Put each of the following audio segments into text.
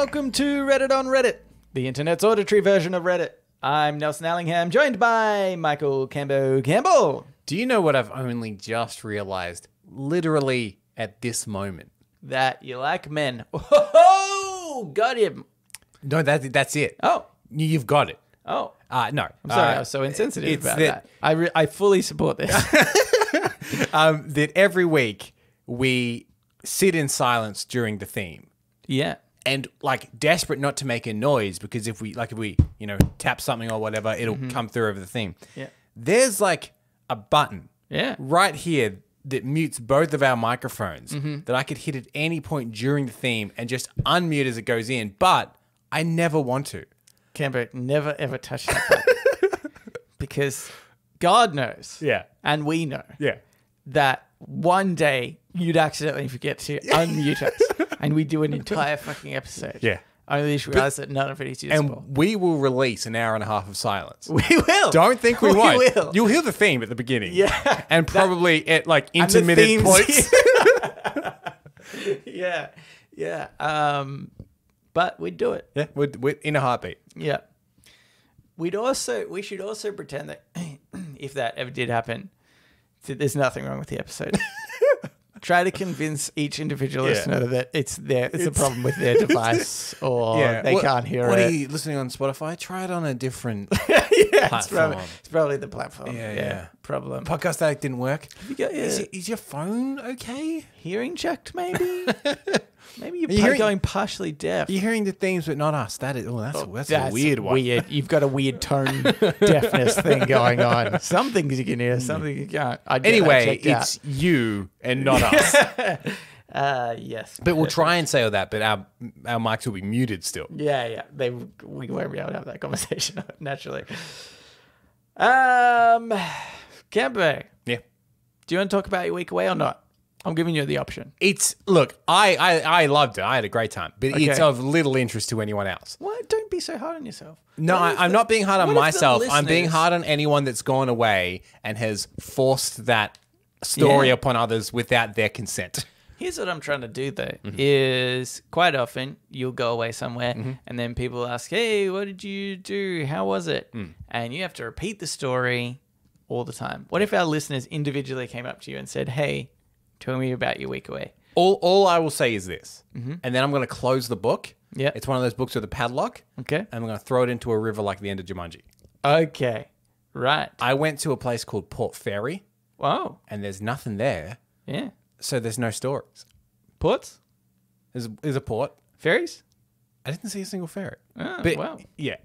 welcome to Reddit on Reddit, the internet's auditory version of Reddit. I'm Nelson Allingham, joined by Michael Campbell. Do you know what I've only just realized, literally at this moment? That you like men. Oh, got him. No, that's it. Oh. You've got it. Oh. No. I'm sorry, I was so insensitive about that. I fully support this. That every week we sit in silence during the theme. Yeah. And like desperate not to make a noise because if we tap something or whatever, it'll come through over the theme. Yeah. There's like a button right here that mutes both of our microphones that I could hit at any point during the theme and just unmute as it goes in, but I never want to. Cambo, never ever touch that button. Because God knows. Yeah. And we know. Yeah. That one day you'd accidentally forget to unmute us and we do an entire fucking episode. Yeah. Only to realize that none of it is useful. And we will release an hour and a half of silence. We will. Don't think we won't. Will. You'll hear the theme at the beginning. Yeah. And probably at like intermittent points. Yeah. Yeah. But we'd do it. Yeah. We're in a heartbeat. Yeah. We should also pretend that if that ever did happen, that there's nothing wrong with the episode. Try to convince each individual listener that it's a problem with their device or they can't hear it. What are you listening on Spotify? Try it on a different platform. It's probably the platform. Yeah. Problem. Podcast Addict didn't work. Is Is your phone okay? hearing checked, maybe? Maybe you're going partially deaf. You're hearing the themes, but not us. That's a weird one. Weird. You've got a weird tone deafness thing going on. Some things you can hear, some things you can't. Anyway, it's you and not us. Yes. But we'll try and say all that, but our mics will be muted still. Yeah. We won't be able to have that conversation naturally. Cambo. Yeah. Do you want to talk about your week away or not? I'm giving you the option. Look, I loved it. I had a great time, but it's of little interest to anyone else. Well, don't be so hard on yourself. No, I'm not being hard on myself. I'm being hard on anyone that's gone away and has forced that story upon others without their consent. Here's what I'm trying to do, though, is quite often you'll go away somewhere and then people ask, hey, what did you do? How was it? And you have to repeat the story all the time. What if our listeners individually came up to you and said, hey, tell me about your week away? All I will say is this, and then I'm going to close the book. Yeah. It's one of those books with a padlock. Okay. And I'm going to throw it into a river like the end of Jumanji. Okay. Right. I went to a place called Port Fairy. Wow. And there's nothing there. Yeah. So there's no stories. Ports? There's a port. Ferries? I didn't see a single ferry. Oh, but, wow. Yeah.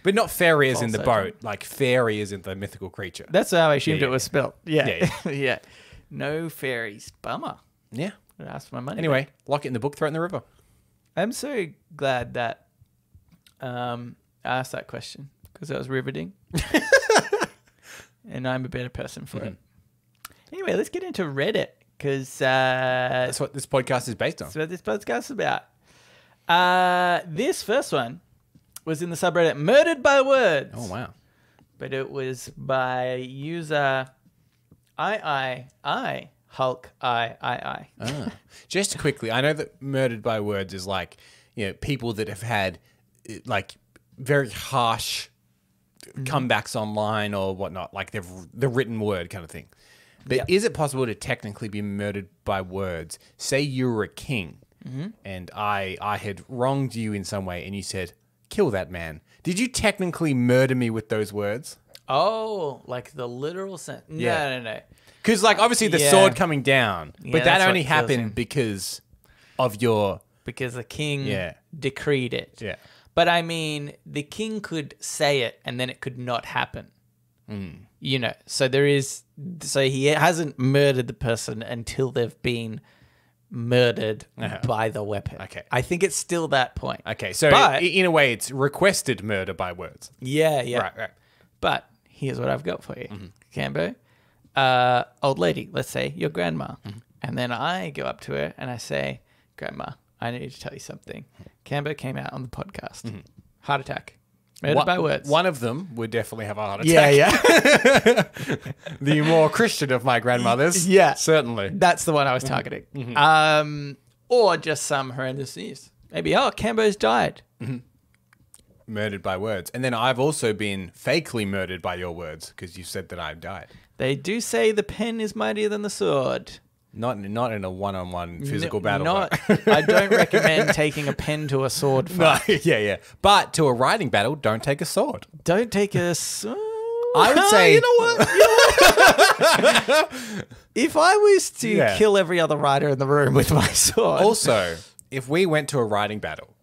But not fairy as in the False boat. Like fairy as in the mythical creature. That's how I assumed it was spelled. Yeah. Yeah. No ferries. Bummer. Yeah. Ask my money. Anyway, lock it in the book, throw it in the river. I'm so glad that I asked that question because it was riveting. And I'm a better person for it. Anyway, let's get into Reddit because That's what this podcast is based on. that's what this podcast is about. This first one was in the subreddit Murdered by Words. Oh, wow. But it was by user I Hulk I. Just quickly, I know that Murdered by Words is like, people that have had like very harsh comebacks online or whatnot, like the written word kind of thing. But is it possible to technically be murdered by words? Say you were a king and I had wronged you in some way and you said, kill that man. Did you technically murder me with those words? Oh, like the literal sense. No. Because, like, obviously the sword coming down, but that that's only what kills him. happened because of your... Because the king decreed it. Yeah. But, I mean, the king could say it and then it could not happen. So there is... So he hasn't murdered the person until they've been murdered by the weapon. Okay. I think it's still that point. Okay, so in a way, it's requested murder by words. Yeah. Right. But here's what I've got for you, Cambo. Old lady, let's say your grandma. And then I go up to her and I say, Grandma, I need to tell you something. Cambo came out on the podcast. Heart attack. Murdered by words. One of them would definitely have a heart attack. Yeah. The more Christian of my grandmothers. Yeah. Certainly. That's the one I was targeting. Or just some horrendous news. Maybe, Cambo's died. Murdered by words. And then I've also been fakely murdered by your words because you said that I've died. They do say the pen is mightier than the sword. Not in a one-on-one physical battle. I don't recommend taking a pen to a sword fight. No, yeah. But to a riding battle, don't take a sword. Don't take a sword. I would say... You know what? If I was to kill every other rider in the room with my sword... Also, if we went to a riding battle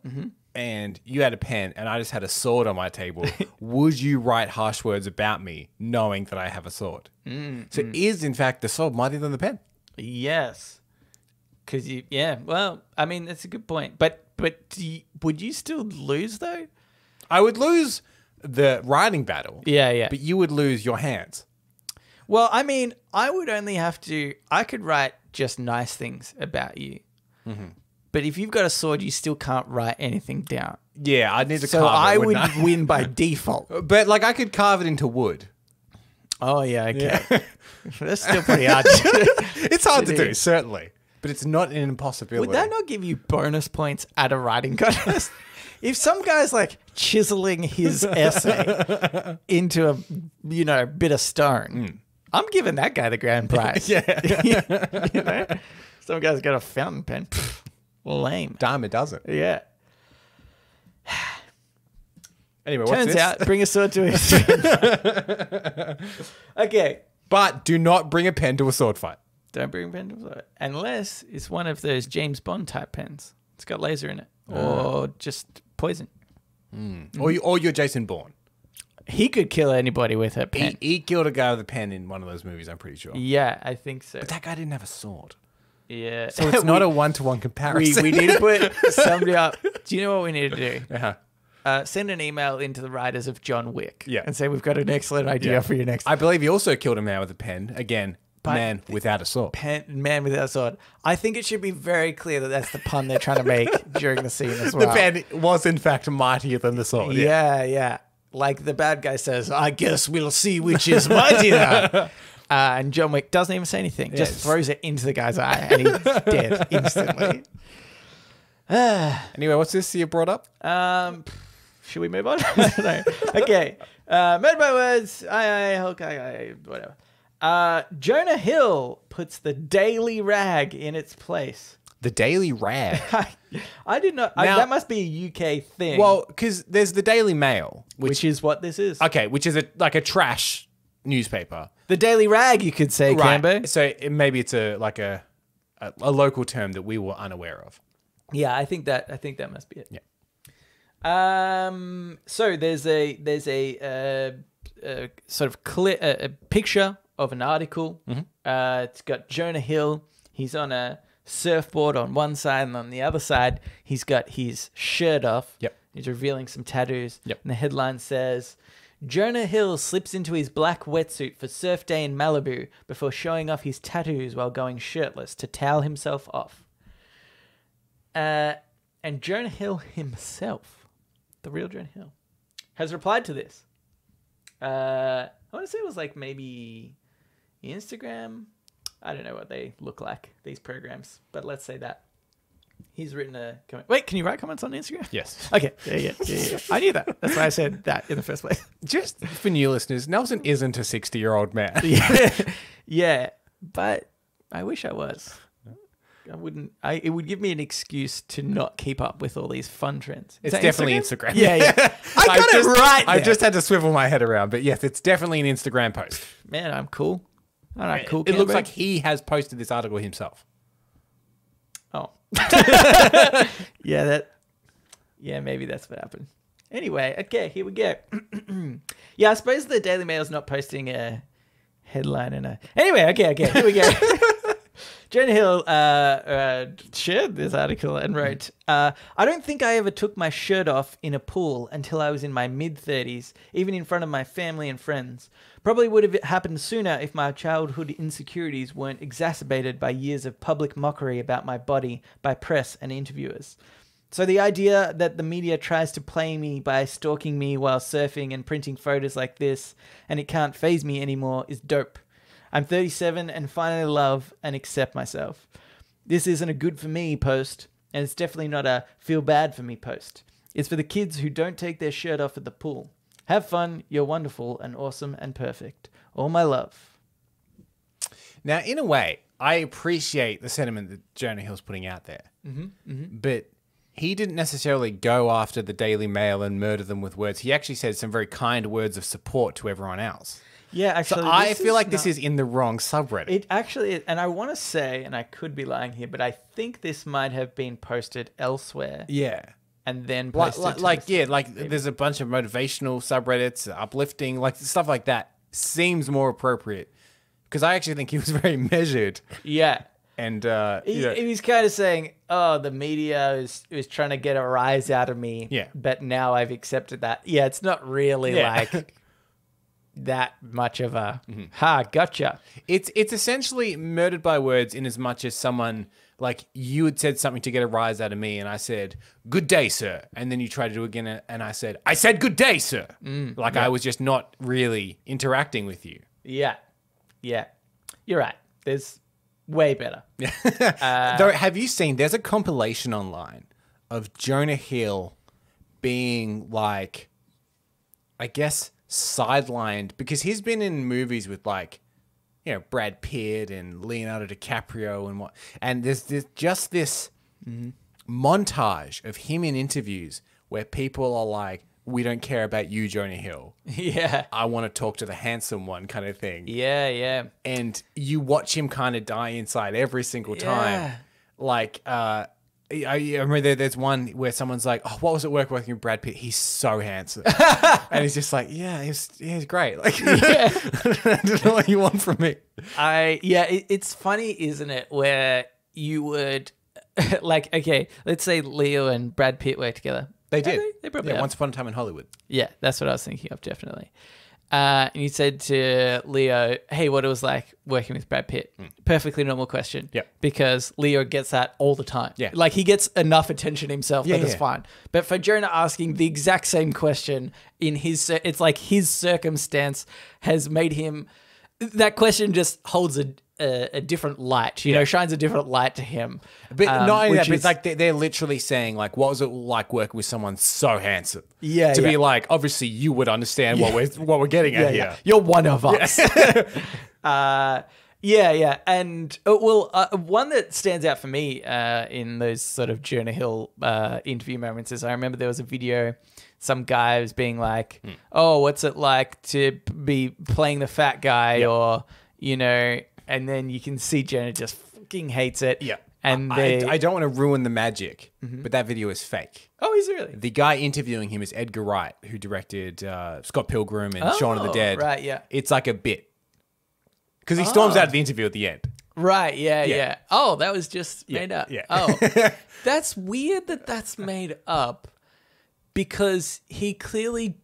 and you had a pen and I just had a sword on my table, would you write harsh words about me knowing that I have a sword? So is, in fact, the sword mightier than the pen? Yes. Because well, I mean, that's a good point. But would you still lose, though? I would lose the riding battle. Yeah. But you would lose your hands. Well, I mean, I would only have to... I could write just nice things about you. But if you've got a sword, you still can't write anything down. Yeah, I'd need to so carve it. I would win by default. But, like, I could carve it into wood. Oh, yeah, okay. Yeah. That's still pretty hard. It's hard to do, certainly. But it's not an impossibility. Would that not give you bonus points at a writing contest? If some guy's like chiseling his essay into a bit of stone, I'm giving that guy the grand prize. Yeah. Some guy's got a fountain pen. Lame. Damn, it doesn't. Yeah. Anyway, what's Turns this? out, bring a sword to his friend. Okay. But do not bring a pen to a sword fight. Don't bring a pen to a sword. Unless it's one of those James Bond type pens. It's got laser in it. Or just poison. Or you're Jason Bourne. He could kill anybody with a pen. He killed a guy with a pen in one of those movies, I'm pretty sure. Yeah, I think so. But that guy didn't have a sword. Yeah. So it's not a one-to-one comparison. We need to put somebody up. Do you know what we need to do? Uh-huh. Send an email into the writers of John Wick. Yeah. And say, we've got an excellent idea for your next... I believe he also killed a man with a pen. Again, man without a sword. Man without a sword. I think it should be very clear that that's the pun they're trying to make during the scene as well. The pen was, in fact, mightier than the sword. Yeah. Like the bad guy says, I guess we'll see which is mightier. And John Wick doesn't even say anything. Just throws it into the guy's eye and he's dead instantly. Anyway, what's this you brought up? Should we move on? No. Okay. Murdered by words. Whatever. Jonah Hill puts the Daily Rag in its place. The Daily Rag. I did not. That must be a UK thing. Well, because there's the Daily Mail, which is what this is. Okay, which is a trash newspaper. The Daily Rag, you could say, right. Cambo. So maybe it's a local term that we were unaware of. Yeah, I think that must be it. Yeah. So there's a sort of a picture of an article. It's got Jonah Hill. He's on a surfboard on one side, and on the other side, he's got his shirt off. Yep. He's revealing some tattoos. Yep. And the headline says, Jonah Hill slips into his black wetsuit for surf day in Malibu before showing off his tattoos while going shirtless to towel himself off. And Jonah Hill himself, the real Jonah Hill, has replied to this. I want to say it was like maybe Instagram. I don't know what they look like, these programs, but let's say that. He's written a comment. Wait, can you write comments on Instagram? Yes. Okay. Yeah. I knew that. That's why I said that in the first place. Just for new listeners, Nelson isn't a 60-year-old man. Yeah, but I wish I was. I wouldn't. It would give me an excuse to not keep up with all these fun trends. It's definitely Instagram. Yeah. I got it right there. I just had to swivel my head around, but yes, it's definitely an Instagram post. Man, I'm cool. All right, cool. It looks like he has posted this article himself. Oh. Yeah, maybe that's what happened. Anyway, okay, here we go. Yeah, I suppose the Daily Mail's not posting a headline and a... Anyway, okay, here we go. Jonah Hill shared this article and wrote, I don't think I ever took my shirt off in a pool until I was in my mid-30s, even in front of my family and friends. Probably would have happened sooner if my childhood insecurities weren't exacerbated by years of public mockery about my body by press and interviewers. So the idea that the media tries to play me by stalking me while surfing and printing photos like this, and it can't faze me anymore, is dope. I'm 37 and finally love and accept myself. This isn't a good for me post, And it's definitely not a feel bad for me post. It's for the kids who don't take their shirt off at the pool. Have fun. You're wonderful and awesome and perfect. All my love. Now, in a way, I appreciate the sentiment that Jonah Hill's putting out there. But he didn't necessarily go after the Daily Mail and murder them with words. He actually said some very kind words of support to everyone else. Yeah, actually. So I feel like this is in the wrong subreddit. It actually is. And I want to say, and I could be lying here, but I think this might have been posted elsewhere. Yeah. And then posted there's a bunch of motivational subreddits, uplifting, like stuff like that seems more appropriate. Because I actually think he was very measured. Yeah. And he was kind of saying, "Oh, the media is trying to get a rise out of me." Yeah. But now I've accepted that. Yeah, it's not really like that much of a gotcha. It's essentially murdered by words in as much as someone like you had said something to get a rise out of me, and I said, "Good day, sir," and then you tried to do it again, and I said, "Good day, sir." I was just not really interacting with you. Yeah. You're right. There's way better. Though, have you seen, there's a compilation online of Jonah Hill being like, I guess, sidelined because he's been in movies with like, Brad Pitt and Leonardo DiCaprio and there's this montage of him in interviews where people are like, "We don't care about you, Jonah Hill. Yeah. I want to talk to the handsome one," kind of thing. Yeah. And you watch him kind of die inside every single time. Like, I remember there's one where someone's like, "Oh, what was it working with Brad Pitt? He's so handsome." And he's just like, "Yeah, he's great." Like, I don't know what you want from me. It's funny, isn't it? Where you would, like, okay, let's say Leo and Brad Pitt work together. They did. They probably have. Once Upon a Time in Hollywood. Yeah, that's what I was thinking of, definitely. And you said to Leo, "Hey, what it was like working with Brad Pitt?" Perfectly normal question. Yeah. Because Leo gets that all the time. Yeah. Like, he gets enough attention himself that it's yeah. fine. But for Jonah asking the exact same question it's like his circumstance has made him... That question just holds a different light, shines a different light to him. But not only that, but it's like they're literally saying, like, what was it like working with someone so handsome? Yeah. To be like, obviously you would understand what we're getting at here. Yeah. You're one of us. Yeah. And one that stands out for me in those sort of Jonah Hill interview moments is I remember there was a video, some guy was being like, "Oh, what's it like to be playing the fat guy?" Or, and then you can see Jonah just fucking hates it. Yeah. And I don't want to ruin the magic, but that video is fake. Oh, is it really? The guy interviewing him is Edgar Wright, who directed Scott Pilgrim and Shaun of the Dead. Right, yeah. It's like a bit. Because he storms out of the interview at the end. Right, yeah. Oh, that was just made up. Yeah. Oh, that's weird that's made up because he clearly...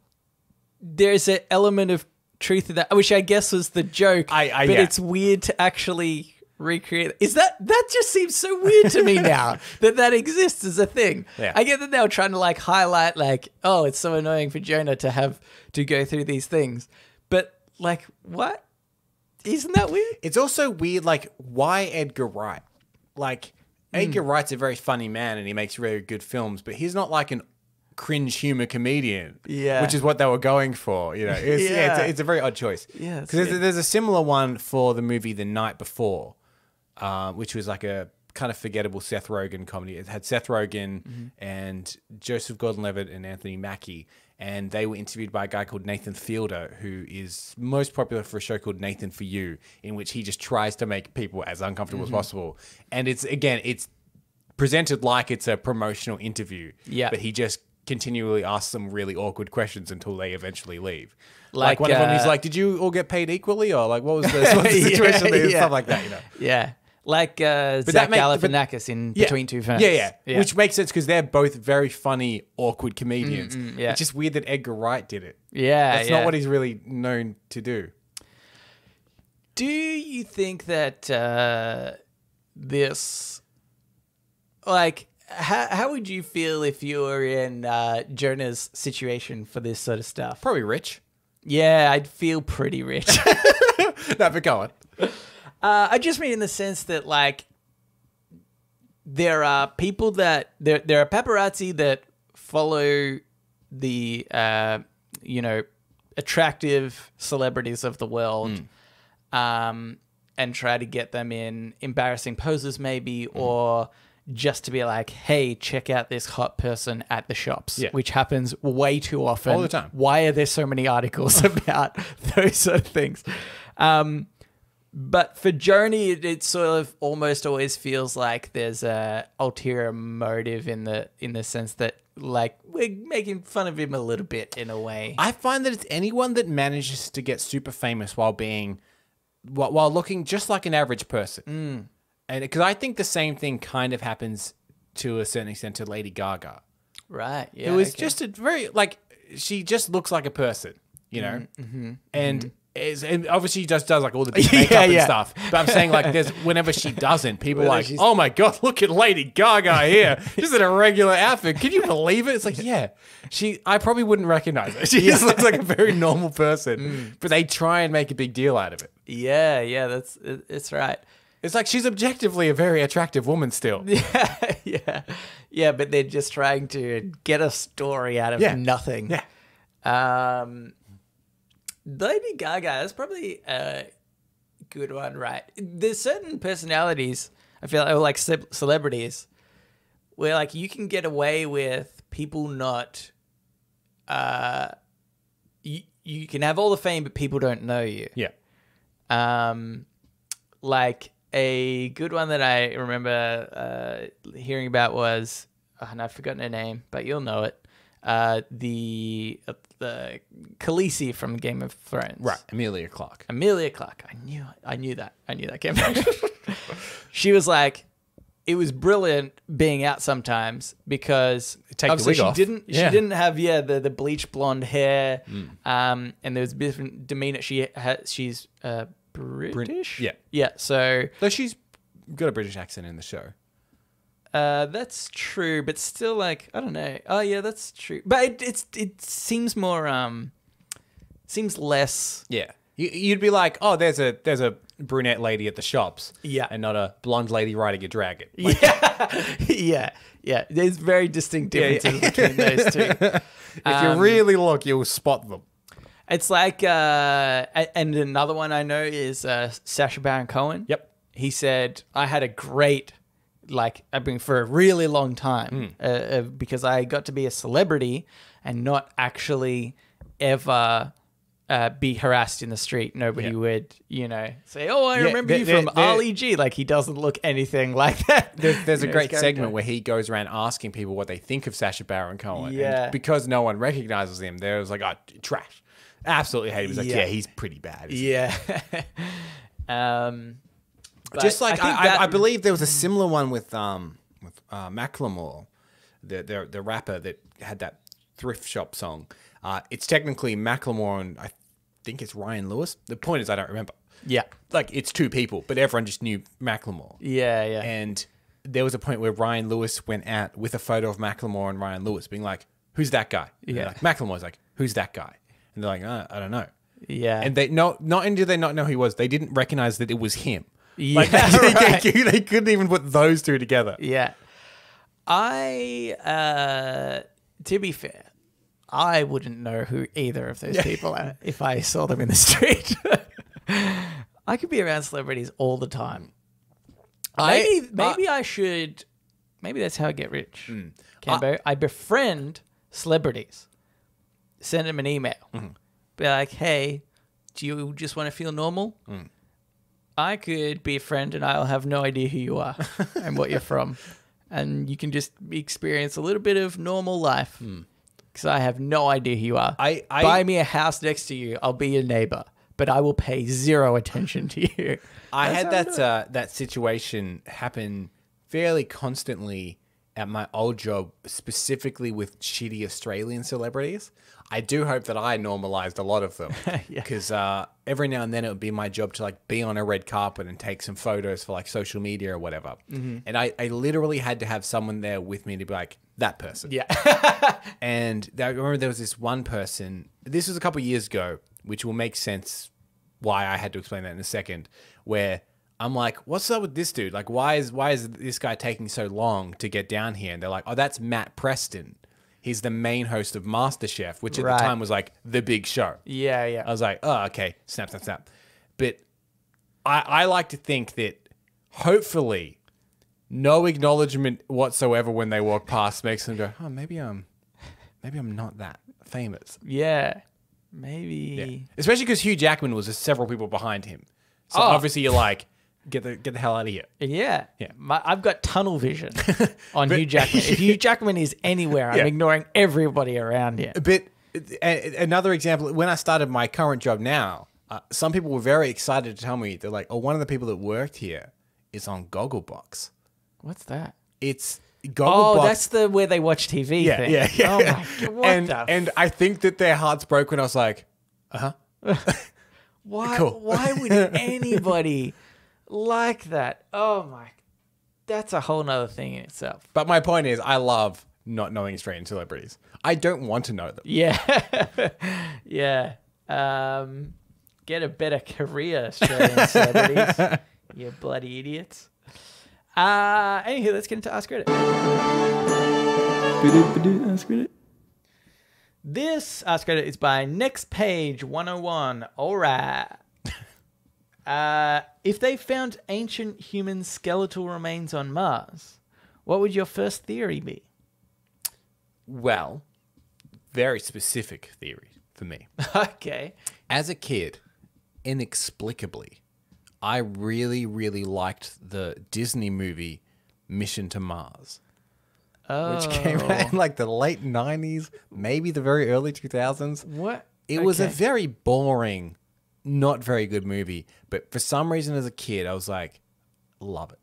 There's an element of truth in that, which I guess was the joke, but it's weird to actually recreate. That just seems so weird to me now that exists as a thing. Yeah. I get that they were trying to like highlight like, oh, it's so annoying for Jonah to have to go through these things. But like, what? Isn't that weird? It's also weird, like, why Edgar Wright? Like, Edgar Wright's a very funny man and he makes very good films, but he's not like an cringe humor comedian, which is what they were going for. It's a very odd choice. Yeah, because there's a similar one for the movie The Night Before, which was like a kind of forgettable Seth Rogen comedy. It had Seth Rogen and Joseph Gordon-Levitt and Anthony Mackie, and they were interviewed by a guy called Nathan Fielder, who is most popular for a show called Nathan For You, in which he just tries to make people as uncomfortable as possible. And it's presented like it's a promotional interview, but he just continually asks them really awkward questions until they eventually leave. Like one of them, he's like, "Did you all get paid equally?" Or like, what was the situation there? Stuff like that, Yeah. Like Zach Galifianakis in Between Two Ferns. Yeah. Which makes sense because they're both very funny, awkward comedians. It's just weird that Edgar Wright did it. Yeah. That's not what he's really known to do. Do you think that this... Like... How would you feel if you were in Jonah's situation for this sort of stuff? Probably rich. Yeah, I'd feel pretty rich. No, but go on. I just mean in the sense that, like, there are people that there are paparazzi that follow the attractive celebrities of the world, and try to get them in embarrassing poses, maybe, or just to be like, hey, check out this hot person at the shops, which happens way too often. All the time. Why are there so many articles about those sort of things? But for Joni, it sort of almost always feels like there's a ulterior motive in the sense that, like, we're making fun of him a little bit in a way. I find that it's anyone that manages to get super famous while looking just like an average person. And because I think the same thing kind of happens to a certain extent to Lady Gaga. Right. Yeah. It was just a very, like, she just looks like a person, you know? And obviously she just does like all the big makeup and stuff. But I'm saying, like, whenever she doesn't, people are like, oh my God, look at Lady Gaga here. Just in a regular outfit. Can you believe it? It's like, I probably wouldn't recognize her. She just looks like a very normal person. But they try and make a big deal out of it. Yeah, it's right. It's like she's objectively a very attractive woman still. Yeah, but they're just trying to get a story out of nothing. Yeah. Lady Gaga, that's probably a good one, right? There's certain personalities, I feel like celebrities, where, like, you can get away with people not... You can have all the fame, but people don't know you. Yeah. Like, a good one that I remember hearing about was, and I've forgotten her name, but you'll know it. The Khaleesi from Game of Thrones. Right, Emilia Clarke. I knew that came back. She was like, it was brilliant being out sometimes because obviously she didn't have the bleach blonde hair, and there was a different demeanor. She's British. Yeah. So though she's got a British accent in the show. That's true, but still, like, I don't know. Oh yeah, that's true. But it seems more seems less. Yeah, you'd be like, oh, there's a brunette lady at the shops. Yeah, and not a blonde lady riding a dragon. Like, yeah. There's very distinct differences between those two. If you really look, you'll spot them. It's like, and another one I know is Sacha Baron Cohen. Yep, he said, I had a great. Like, I've been for a really long time because I got to be a celebrity and not actually ever be harassed in the street. Nobody would, say, oh, I remember you from Ali G. Like, he doesn't look anything like that. There's a great segment where he goes around asking people what they think of Sacha Baron Cohen. Yeah. And because no one recognizes him, there's like, oh, trash. Absolutely hate him. He's like, yeah, he's pretty bad. Yeah. Just like I believe there was a similar one with Macklemore, the rapper that had that thrift shop song. It's technically Macklemore and I think it's Ryan Lewis. The point is I don't remember. Yeah, like it's two people, but everyone just knew Macklemore. Yeah. And there was a point where Ryan Lewis went out with a photo of Macklemore and Ryan Lewis, being like, "Who's that guy?" And like, Macklemore's like, "Who's that guy?" And they're like, "I don't know." Yeah, and they not only did they not know who he was, they didn't recognize that it was him. Yeah, like they couldn't even put those two together. Yeah. To be fair, I wouldn't know who either of those people are if I saw them in the street. I could be around celebrities all the time. Maybe I should. Maybe that's how I get rich. Cambo, I befriend celebrities. Send them an email. Be like, hey, do you just want to feel normal? I could be a friend and I'll have no idea who you are and what you're from. And you can just experience a little bit of normal life. Because I have no idea who you are. Buy me a house next to you. I'll be your neighbor. But I will pay zero attention to you. I had that situation happen fairly constantly at my old job, specifically with shitty Australian celebrities. I do hope that I normalized a lot of them because every now and then it would be my job to like be on a red carpet and take some photos for like social media or whatever. And I literally had to have someone there with me to be like, that person. Yeah. And I remember there was this one person, this was a couple of years ago, which will make sense why I had to explain that in a second, where I'm like, what's up with this dude? Like, why is this guy taking so long to get down here? And they're like, oh, that's Matt Preston. He's the main host of MasterChef, which at the time was like the big show. Yeah, yeah. I was like, oh, okay, snap, snap, snap. But I like to think that hopefully no acknowledgement whatsoever when they walk past makes them go, oh, maybe I'm not that famous. Yeah, maybe. Yeah. Especially because Hugh Jackman was several people behind him. So obviously you're like, get the hell out of here. Yeah. I've got tunnel vision on Hugh Jackman. If Hugh Jackman is anywhere, I'm ignoring everybody around here. But another example, when I started my current job now, some people were very excited to tell me, they're like, oh, one of the people that worked here is on Gogglebox. What's that? It's Gogglebox. Oh, that's the where they watch TV thing. Yeah. Oh my God, and I think that their hearts broke when I was like, Why? Cool. Why would anybody like that? Oh my, that's a whole nother thing in itself. But my point is, I love not knowing Australian celebrities. I don't want to know them. Yeah, yeah. Get a better career, Australian celebrities. You bloody idiots. Anywho, let's get into Ask Reddit. Ask Reddit. This Ask Reddit is by Next Page 101. All right. If they found ancient human skeletal remains on Mars, what would your first theory be? Well, very specific theory for me. Okay. As a kid, inexplicably, I really, really liked the Disney movie Mission to Mars. Which came out in like the late 90s, maybe the very early 2000s. What? It was a very boring, not very good movie. But for some reason as a kid, I was like, love it.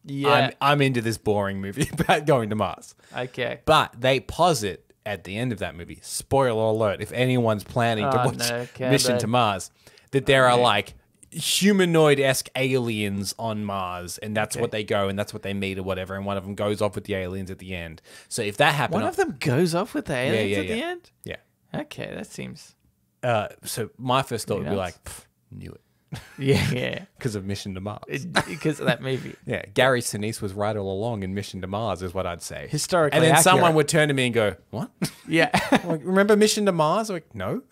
Yeah. I'm into this boring movie about going to Mars. Okay. But they posit at the end of that movie, spoiler alert, if anyone's planning to watch Mission to Mars, that there are like humanoid-esque aliens on Mars, and that's what they go and that's what they meet or whatever, and one of them goes off with the aliens at the end. So if that happened, one of them goes off with the aliens at the end? Yeah. Okay, that seems... so my first thought would be like, knew it. Yeah. Because of Mission to Mars. Because of that movie. Yeah, Gary Sinise was right all along in Mission to Mars is what I'd say. Historically And then accurate. someone would turn to me and go, what? Yeah. Like, remember Mission to Mars? I'm like, no.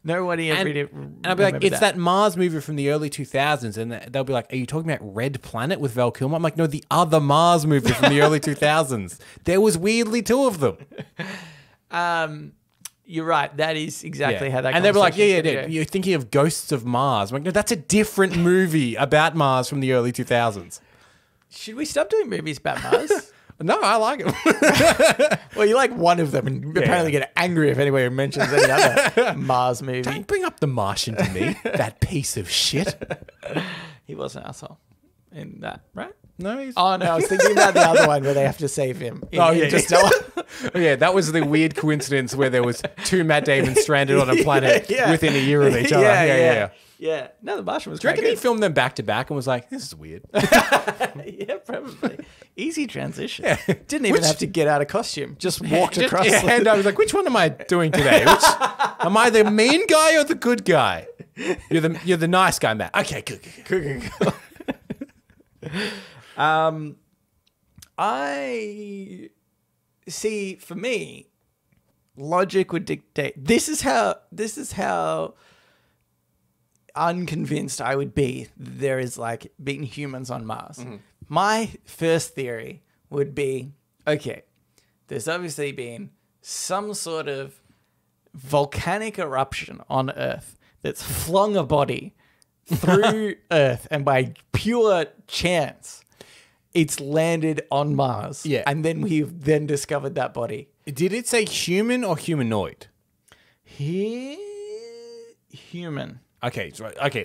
Nobody ever did. And I'll be like, it's that Mars movie from the early 2000s. And they'll be like, are you talking about Red Planet with Val Kilmer? I'm like, no, the other Mars movie from the early 2000s. There was weirdly two of them. You're right. That is exactly how that. And they were like, yeah. You're thinking of Ghosts of Mars. I'm like, no, that's a different movie about Mars from the early 2000s. Should we stop doing movies about Mars? No, I like it. Well, you like one of them and apparently get angry if anybody mentions any other Mars movie. Don't bring up The Martian to me, that piece of shit. He was an asshole in that, right? No, he's... Oh, no, I was thinking about the other one where they have to save him. Interstellar. Yeah, that was the weird coincidence where there was two Matt Damon stranded on a planet within a year of each other. Yeah. No, The Martian was Do you reckon good. he filmed them back to back and was like, this is weird? Yeah, probably. Easy transition. Yeah. Didn't even have to get out of costume. Just walked across. Yeah, and I was like, which one am I doing today? Am I the mean guy or the good guy? You're the nice guy, Matt. Okay, good. I see. For me, logic would dictate. This is how unconvinced I would be. There is like being humans on Mars. Mm-hmm. My first theory would be, okay, there's obviously been some sort of volcanic eruption on Earth that's flung a body through Earth, and by pure chance, it's landed on Mars. Yeah. And then we've then discovered that body. Did it say human or humanoid? Human. Okay,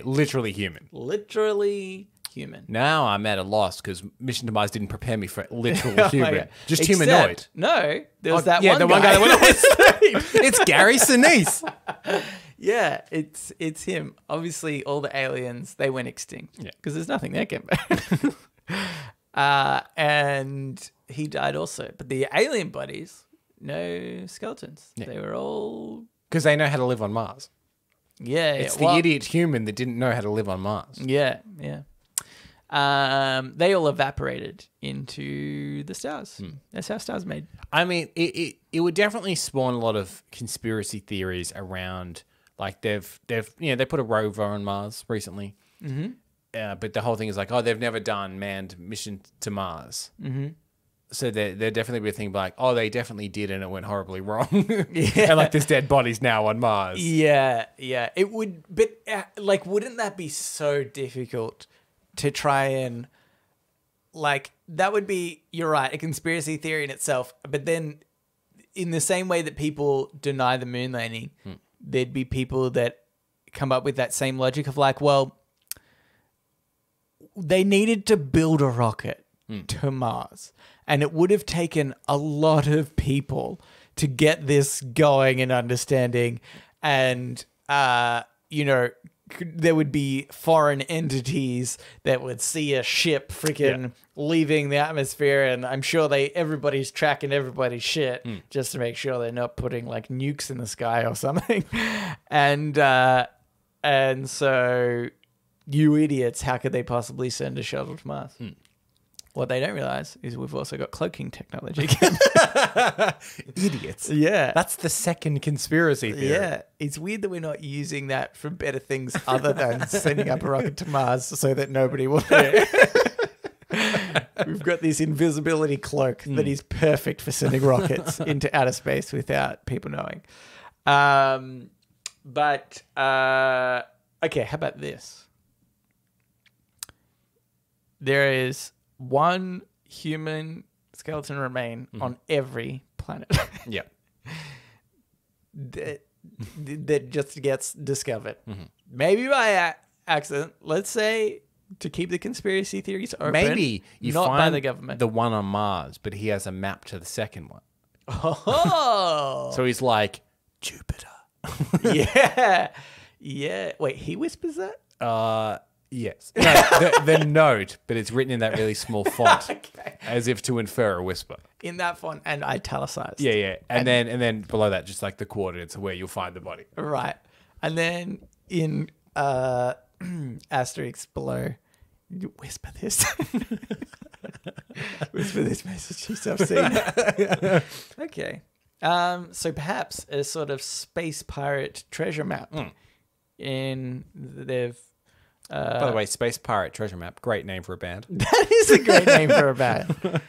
literally human. Literally human. Now I'm at a loss because Mission to Mars didn't prepare me for literal human. Just humanoid. No, there was that the one guy that went on It's Gary Sinise. Yeah, it's him. Obviously, all the aliens, they went extinct. Yeah. Because there's nothing there came back. And he died also. But the alien bodies, no skeletons. Yeah. They were all... Because they know how to live on Mars. Yeah. It's the idiot human that didn't know how to live on Mars. Yeah. they all evaporated into the stars. That's how stars made. I mean, it would definitely spawn a lot of conspiracy theories around, like they put a rover on Mars recently. But the whole thing is like, oh, they've never done manned mission to Mars. So there definitely be a thing like, oh, they definitely did and it went horribly wrong. And like there's dead bodies now on Mars. Yeah. It would, but like, wouldn't that be so difficult to try and, like, that would be, you're right, a conspiracy theory in itself. But then in the same way that people deny the moon landing, there'd be people that come up with that same logic of like, well, they needed to build a rocket to Mars, and it would have taken a lot of people to get this going and understanding, and there would be foreign entities that would see a ship freaking leaving the atmosphere, and I'm sure everybody's tracking everybody's shit just to make sure they're not putting like nukes in the sky or something. And so you idiots, how could they possibly send a shuttle to Mars? What they don't realize is we've also got cloaking technology. Idiots. Yeah. That's the second conspiracy theory. Yeah. It's weird that we're not using that for better things other than sending up a rocket to Mars so that nobody will know. We've got this invisibility cloak that is perfect for sending rockets into outer space without people knowing. Okay, how about this? There is one human skeleton remain on every planet. Yeah. that just gets discovered. Maybe by accident. Let's say to keep the conspiracy theories open. Maybe you not find by the government. the one on Mars, but he has a map to the second one. Oh. So he's like, Jupiter. Yeah. Wait, he whispers that? Yes. No, the note, but it's written in that really small font, as if to infer a whisper. In that font and italicized. Yeah. And then below that, just like the coordinates of where you'll find the body. Right. And then in asterisk below, you whisper this. Whisper this message yourself seen. Okay. So perhaps a sort of space pirate treasure map. In they've by the way, Space Pirate Treasure Map, great name for a band. That is a great name for a band.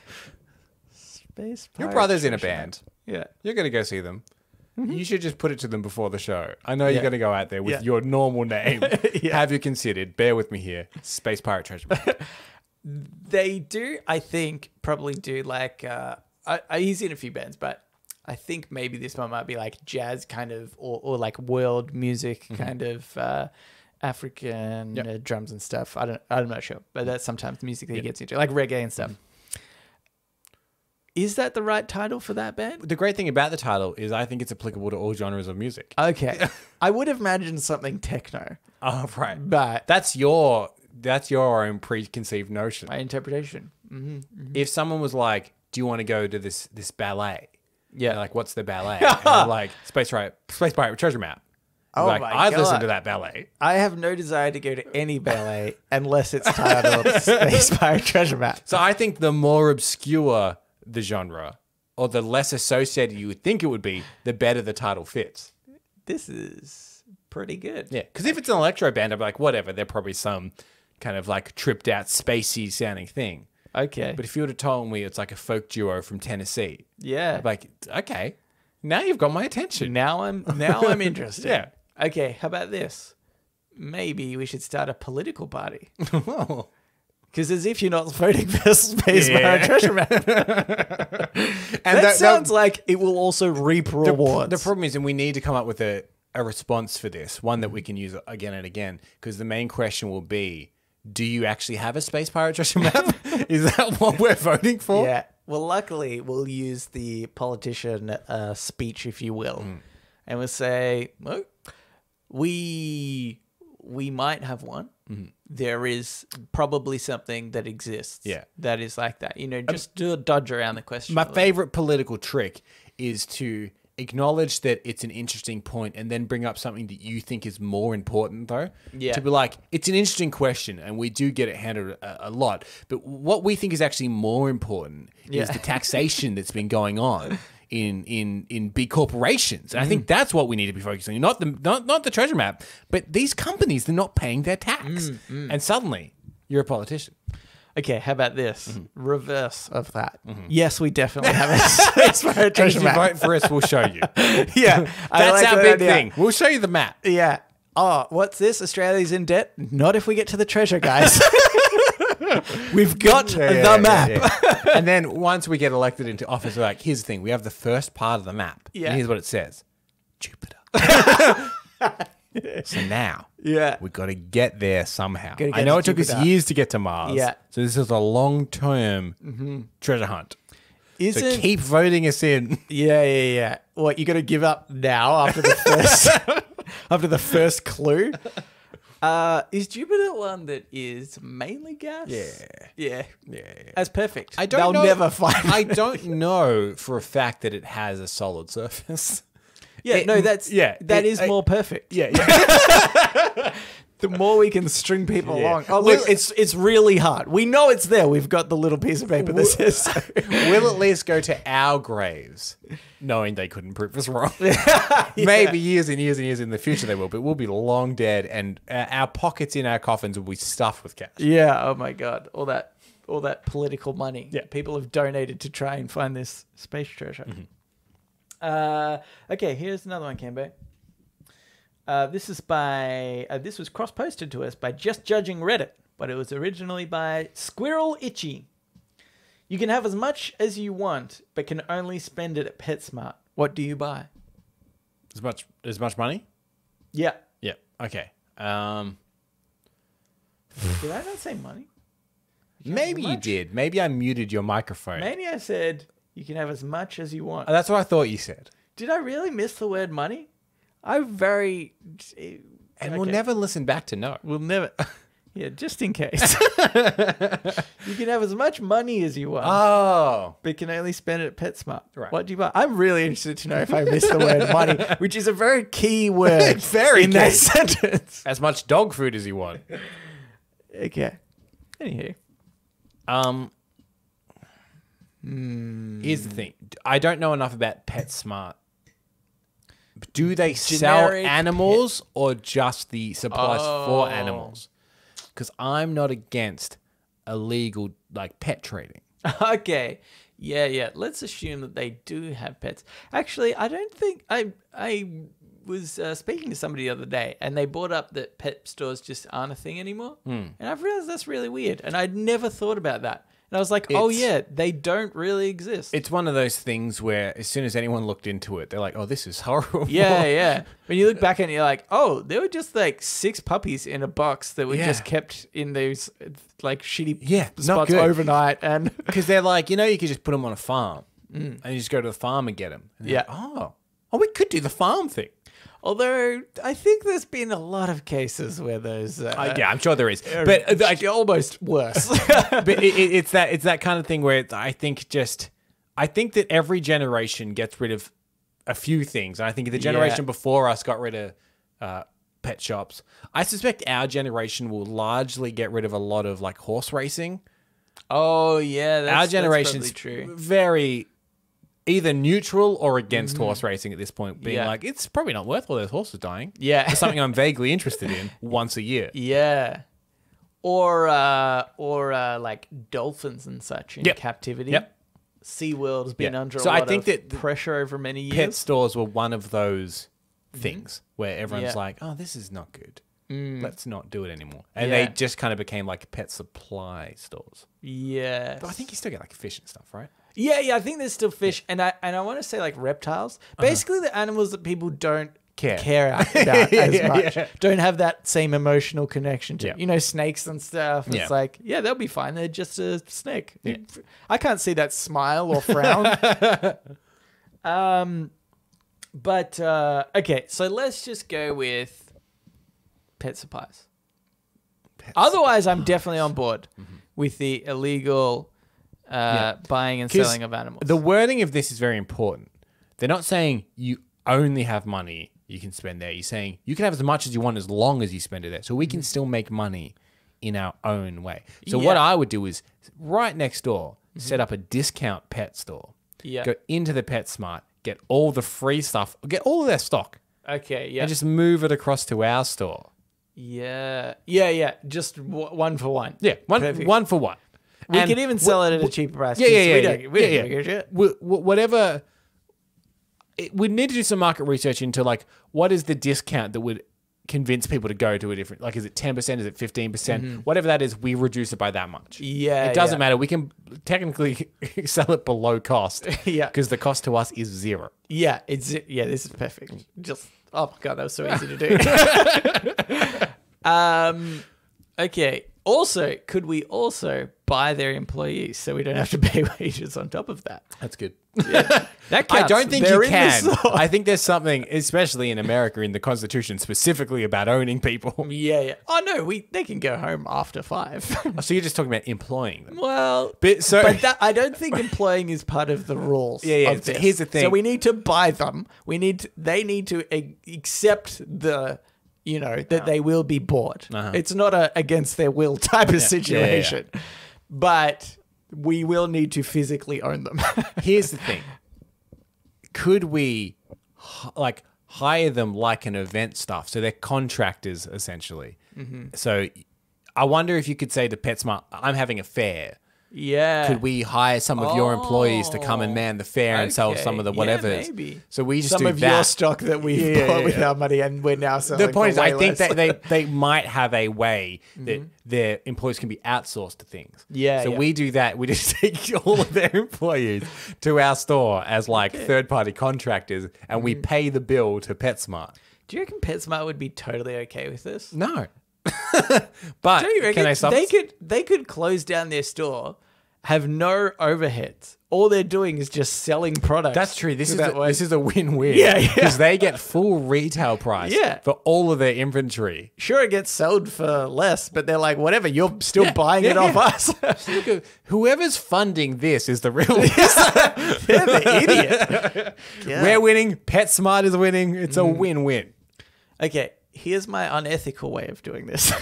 Space Pirate. Your brother's in a band. Yeah. You're going to go see them. You should just put it to them before the show. I know you're going to go out there with your normal name. Have you considered, bear with me here, Space Pirate Treasure Map? They do, I think, probably do like, he's in a few bands, but I think maybe this one might be like jazz kind of, or like world music kind of, African drums and stuff. I'm not sure, but that's sometimes the music that he gets into, like reggae and stuff. Is that the right title for that band? The great thing about the title is I think it's applicable to all genres of music. Okay. I would have imagined something techno. Oh, right. But that's your own preconceived notion. My interpretation. If someone was like, do you want to go to this ballet? Yeah. Like, what's the ballet? And they're like, Space Pirate Treasure Map. Oh like, my I've God. listened to that ballet. I have no desire to go to any ballet unless it's titled Space Pirate Treasure Map. So I think the more obscure the genre, or the less associated you would think it would be, the better the title fits. This is pretty good. Yeah, because if it's an electro band, I'd be like, whatever, they're probably some kind of like tripped out, spacey sounding thing. Okay. But if you would have told me it's like a folk duo from Tennessee, Yeah. I'd be like, okay, now you've got my attention. Now I'm interested. Yeah. Okay, how about this? Maybe we should start a political party. Because as if you're not voting for Space Pirate Treasure Map. And that sounds like it will also reap rewards. The problem is, and we need to come up with a response for this, one that we can use again and again, because the main question will be, do you actually have a Space Pirate Treasure Map? Is that what we're voting for? Yeah. Well, luckily, we'll use the politician speech, if you will. And we'll say, well, we might have one. There is probably something that exists that is like that. You know, just do a dodge around the question. My favorite political trick is to acknowledge that it's an interesting point and then bring up something that you think is more important, though. Yeah. To be like, it's an interesting question and we do get it handled a lot. But what we think is actually more important is the taxation that's been going on in big corporations. And I think that's what we need to be focusing on. Not the treasure map, but these companies, they're not paying their tax. And suddenly, you're a politician. Okay, how about this? Reverse of that. Yes, we definitely have a space for a treasure If you map. vote for us, we'll show you. Yeah. That's our big thing. We'll show you the map. Yeah. Oh, what's this? Australia's in debt? Not if we get to the treasure, guys. We've got the map. Yeah. And then once we get elected into office, we're like, here's the thing. We have the first part of the map. Yeah. And here's what it says. Jupiter. So now we've got to get there somehow. I know it took us years to get to Mars. Yeah. So this is a long-term treasure hunt. So Isn't keep voting us in. Yeah. What, you got to give up now after the first after the first clue? Is Jupiter one that is mainly gas? Yeah. That's perfect. They'll never find I don't know for a fact that it has a solid surface. That is more perfect. Yeah. The more we can string people along. Oh, look, it's really hard. We know it's there. We've got the little piece of paper that says so. We'll at least go to our graves knowing they couldn't prove us wrong. Maybe years and years and years in the future they will, but we'll be long dead and our pockets in our coffins will be stuffed with cash. Yeah, oh my God. All that political money people have donated to try and find this space treasure. Okay, here's another one, Cambo. This was cross-posted to us by Just Judging Reddit, but it was originally by Squirrel Itchy. You can have as much as you want, but can only spend it at PetSmart. What do you buy? As much money? Yeah. Yeah. Okay. Did I not say money? Maybe you did. Maybe I muted your microphone. Maybe I said you can have as much as you want. Oh, that's what I thought you said. Did I really miss the word money? And we'll never listen back to know. We'll never. Yeah, just in case. You can have as much money as you want. Oh. But can only spend it at PetSmart. Right. What do you buy? I'm really interested to know if I missed the word money, which is a very key word in that sentence. As much dog food as you want. Okay. Anywho. Here's the thing. I don't know enough about PetSmart. Do they sell animals or just the supplies for animals? Because I'm not against illegal pet trading. Okay. Yeah. Let's assume that they do have pets. Actually, I don't think I was speaking to somebody the other day and they brought up that pet stores just aren't a thing anymore. And I've realized that's really weird. And I'd never thought about that. And I was like, they don't really exist. It's one of those things where as soon as anyone looked into it, they're like, oh, this is horrible. Yeah. When you look back and you're like, oh, there were just 6 puppies in a box that were just kept in those shitty spots overnight. And because they're like, you could just put them on a farm and you just go to the farm and get them. And like, oh, we could do the farm thing. Although I think there's been a lot of cases where those, I'm sure there is, but almost worse. But it's that kind of thing where I think that every generation gets rid of a few things. And I think the generation before us got rid of pet shops. I suspect our generation will largely get rid of a lot of horse racing. Oh yeah, our generation's that's true. Very either neutral or against horse racing at this point, being like, it's probably not worth all those horses dying. Yeah. It's something I'm vaguely interested in once a year. Yeah. Or dolphins and such in captivity. Yep. SeaWorld has been under a lot of pressure over many years. Pet stores were one of those things where everyone's like, oh, this is not good. Let's not do it anymore. And they just kind of became like pet supply stores. Yeah. But I think you still get fish and stuff, right? Yeah, I think there's still fish. And I want to say reptiles. Basically the animals that people don't care about as much. Yeah. Don't have that same emotional connection to. Yeah. Snakes and stuff. It's they'll be fine. They're just a snake. Yeah. I can't see that smile or frown. But okay, so let's just go with pet supplies. Otherwise, I'm definitely on board with the illegal buying and selling of animals. The wording of this is very important. They're not saying you only have money you can spend there. You're saying you can have as much as you want as long as you spend it there. So we can still make money in our own way. So what I would do is right next door, set up a discount pet store. Yeah. Go into the PetSmart, get all the free stuff, get all of their stock. Okay, yeah. And just move it across to our store. Yeah. Yeah. Just one for one. Yeah, one for one. We And could even sell it at a cheaper price. Yeah. We don't give a shit. Whatever. We need to do some market research into like what is the discount that would convince people to go to a different, like, is it 10%? Is it 15%? Whatever that is, we reduce it by that much. Yeah. It doesn't matter. We can technically sell it below cost. Yeah. Because the cost to us is zero. Yeah. This is perfect. Just, oh my God, that was so easy to do. Okay. Also, could we also buy their employees so we don't have to pay wages on top of that? That's good. That I counts. don't think They're you in can. the store. I think there's something, especially in America, in the Constitution, specifically about owning people. Yeah. Oh no, they can go home after 5. So you're just talking about employing them. Well, But I don't think employing is part of the rules. Yeah. Of this. Here's the thing. So we need to buy them. They need to accept that they will be bought. It's not a against their will type of situation, but we will need to physically own them. Here's the thing. Could we hire them like an event staff? So they're contractors essentially. So I wonder if you could say to PetSmart, I'm having a fair. Yeah. Could we hire some of your employees to come and man the fair and sell some of the whatever? Yeah, maybe. So we just some do of that. your stock that we've bought with our money, and we're now selling. The point is, I think less. that they might have a way that their employees can be outsourced to things. Yeah. So we do that. We just take all of their employees to our store as like third-party contractors, and we pay the bill to PetSmart. Do you reckon PetSmart would be totally okay with this? No. But Do you reckon can I stop? they could close down their store, have no overheads. All they're doing is just selling products. That's true. This is is a win-win. Yeah. Because they get full retail price for all of their inventory. Sure, it gets sold for less, but they're like, whatever, you're still buying it off us. Look, whoever's funding this is the real They're the idiot. Yeah. We're winning. PetSmart is winning. It's a win-win. Okay, here's my unethical way of doing this.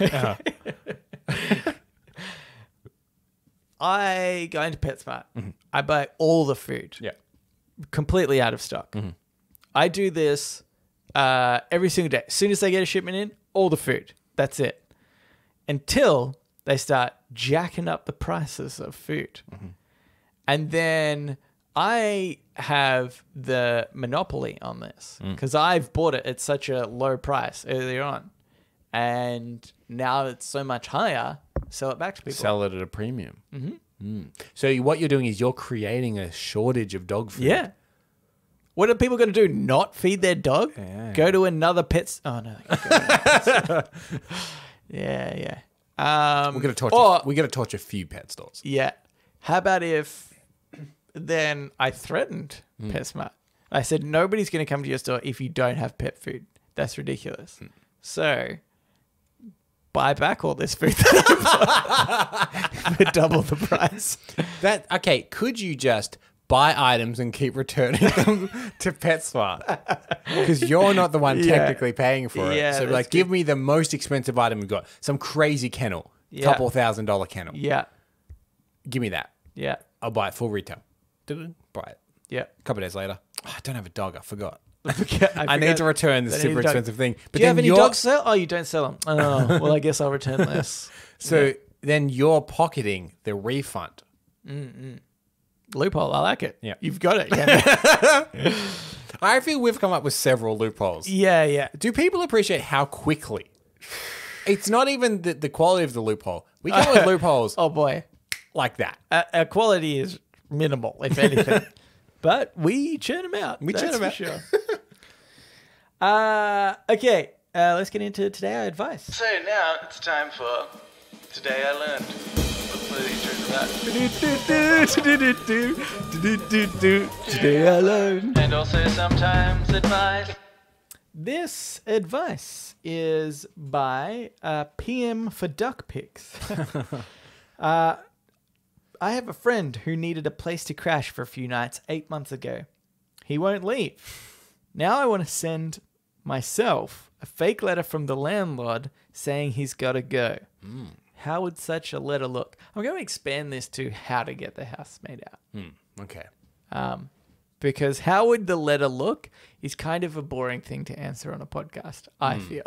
I go into PetSmart. I buy all the food. Yeah. Completely out of stock. I do this every single day. As soon as they get a shipment in, all the food. That's it. Until they start jacking up the prices of food. And then I have the monopoly on this because I've bought it at such a low price earlier on. And now it's so much higher, sell it back to people. Sell it at a premium. So what you're doing is you're creating a shortage of dog food. Yeah. What are people going to do? Not feed their dog? Yeah. Go to another pet's... Oh, no. Yeah. We're gonna torch a few pet stores. Yeah. How about if then I threatened PetSmart? I said, nobody's going to come to your store if you don't have pet food. That's ridiculous. So... buy back all this food that I bought for double the price. Okay, could you just buy items and keep returning them to PetSmart? Because you're not the one technically paying for it. Yeah, So like, give me the most expensive item we've got. Some crazy kennel. Couple $1,000 kennel. Yeah. Give me that. Yeah. I'll buy it full retail. Buy it. Yeah. A couple of days later. Oh, I don't have a dog. I forgot. I need to return this super expensive thing. But do you have any dogs sell? Oh, you don't sell them. Oh, well, I guess I'll return less. So then you're pocketing the refund. Loophole. I like it. Yeah. You've got it. Yeah. I feel we've come up with several loopholes. Yeah. Do people appreciate how quickly? It's not even the quality of the loophole. We come up with loopholes Oh, boy. like that. Our quality is minimal, if anything. But we churn them out. That's for sure. Okay. Let's get into Today I Advice. So now it's time for Today I Learned. Today I Learned. And also sometimes advice. This advice is by PM for Duck Pics. I have a friend who needed a place to crash for a few nights 8 months ago. He won't leave. Now I want to send myself a fake letter from the landlord saying he's got to go. How would such a letter look? I'm going to expand this to how to get the house made out. Okay. Because how would the letter look is kind of a boring thing to answer on a podcast, I feel.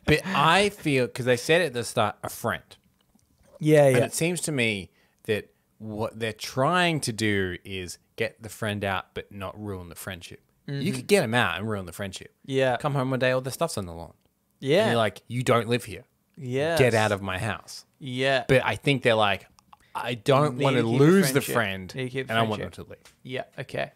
But I feel, because they said at the start, a friend. Yeah. And it seems to me that what they're trying to do is get the friend out, but not ruin the friendship. You could get them out and ruin the friendship. Yeah. Come home one day, all the stuff's on the lawn. Yeah. And you're like, you don't live here. Yeah. Get out of my house. Yeah. But I think they're like, I don't Need want to to keep the lose the friendship. friend, Need to keep the and I want them friendship. to leave. Yeah. Okay.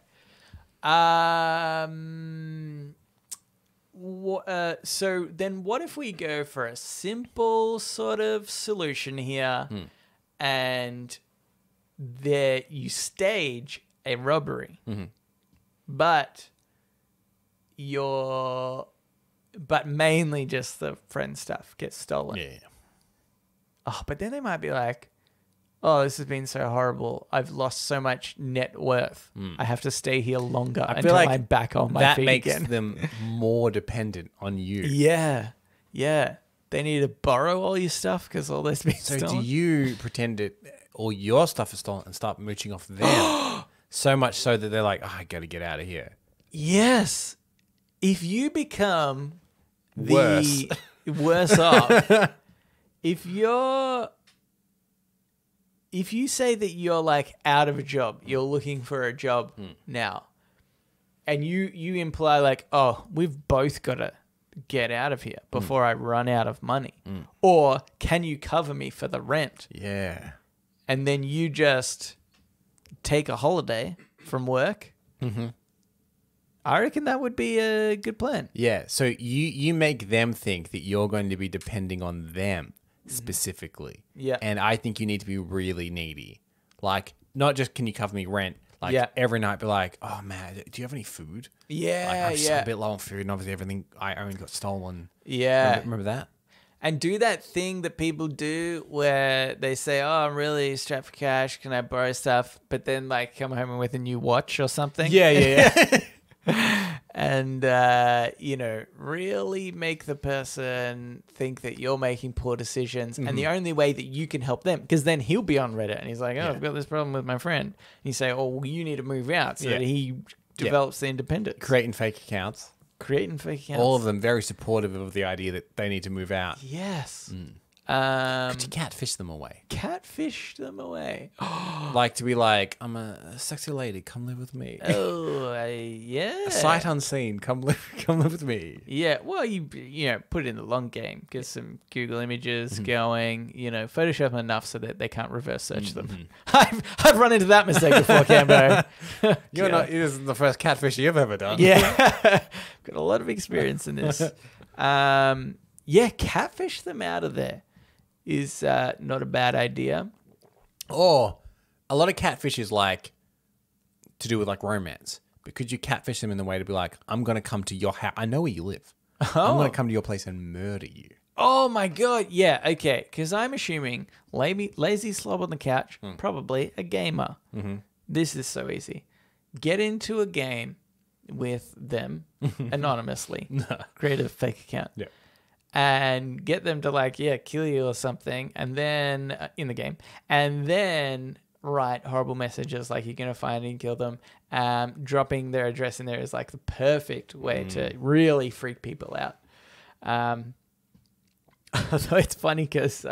So then what if we go for a simple sort of solution here and there you stage a robbery, but mainly just the friend stuff gets stolen. Yeah. Oh, but then they might be like, oh, this has been so horrible. I've lost so much net worth. I have to stay here longer until like I'm back on my that feet makes again. them more dependent on you. Yeah. They need to borrow all your stuff because all this been So stolen. do you pretend that all your stuff is stolen and start mooching off them? So much so that they're like, oh, I got to get out of here. Yes. If you become Worse. worse off, if you say that you're like out of a job, you're looking for a job now, and you imply like, oh, we've both got to get out of here before I run out of money, or can you cover me for the rent? Yeah. And then you just take a holiday from work. I reckon that would be a good plan. Yeah. So you make them think that you're going to be depending on them specifically. Yeah. And I think you need to be really needy. Like, not just can you cover me rent, like Yeah. every night be like, oh man, do you have any food? Yeah, Like, I'm just yeah. a bit low on food and obviously everything I own got stolen. Yeah. Remember that? And do that thing that people do where they say, oh, I'm really strapped for cash. Can I borrow stuff? But then like come home with a new watch or something. Yeah. And, really make the person think that you're making poor decisions. And the only way that you can help them, because then he'll be on Reddit and he's like, oh, I've got this problem with my friend. And you say, oh, well, you need to move out so that he develops the independence. Creating fake accounts. Creating fake accounts. All of them very supportive of the idea that they need to move out. Yes. Could you catfish them away? Catfish them away. Like to be like, I'm a sexy lady, come live with me. Yeah. Sight unseen, come live with me. Yeah. Well, you put it in the long game. Get some Google images going. Photoshop them enough so that they can't reverse search them. I've run into that mistake before, Cambo. You're not. This is the first catfish you've ever done. Yeah. Got a lot of experience in this. Catfish them out of there is not a bad idea. Or a lot of catfish is like to do with like romance. But could you catfish them in the way to be like, I'm going to come to your house. I know where you live. I'm going to come to your place and murder you. Oh my God. Yeah. Okay. Because I'm assuming lazy slob on the couch, probably a gamer. This is so easy. Get into a game with them anonymously. Create a fake account. Yeah. And get them to kill you or something. And then in the game. And then write horrible messages like you're going to find and kill them. Dropping their address in there is like the perfect way to really freak people out. Although it's funny because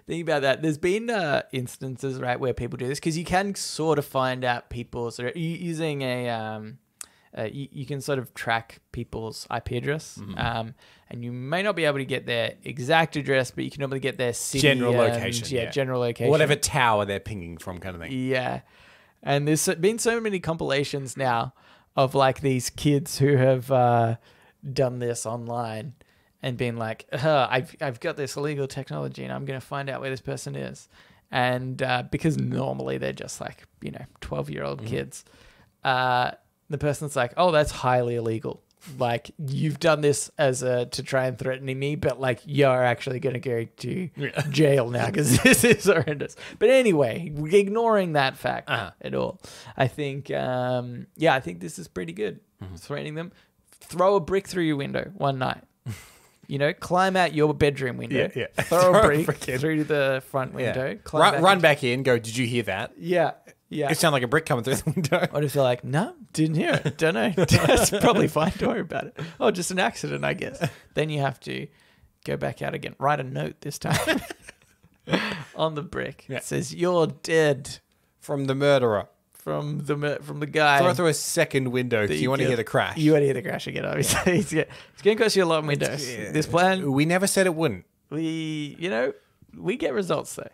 think about that. There's been instances, right, where people do this because you can sort of find out people's using a you can sort of track people's IP address, and you may not be able to get their exact address, but you can normally get their city General location. Yeah, general location. Whatever tower they're pinging from, kind of thing. Yeah, and there's been so many compilations now of like these kids who have done this online. And being like, I've got this illegal technology and I'm going to find out where this person is. And because normally they're just like, 12-year-old kids, the person's like, oh, that's highly illegal. like you've done this to try and threaten me, but like you're actually going to go to jail now because this is horrendous. But anyway, ignoring that fact at all, I think, I think this is pretty good. Threatening them, throw a brick through your window one night. Climb out your bedroom window, throw a brick through the front window, run back in, go, did you hear that? Yeah. It sounded like a brick coming through the window. Or if they're like, no, didn't hear it. Don't know. That's probably fine. Don't worry about it. Oh, just an accident, I guess. Then you have to go back out again. Write a note this time on the brick. It says, you're dead. From the murderer. From the guy. Throw through a second window because you want to hear the crash. You want to hear the crash again, obviously. It's going to cost you a lot of windows. This plan. We never said it wouldn't. We get results though.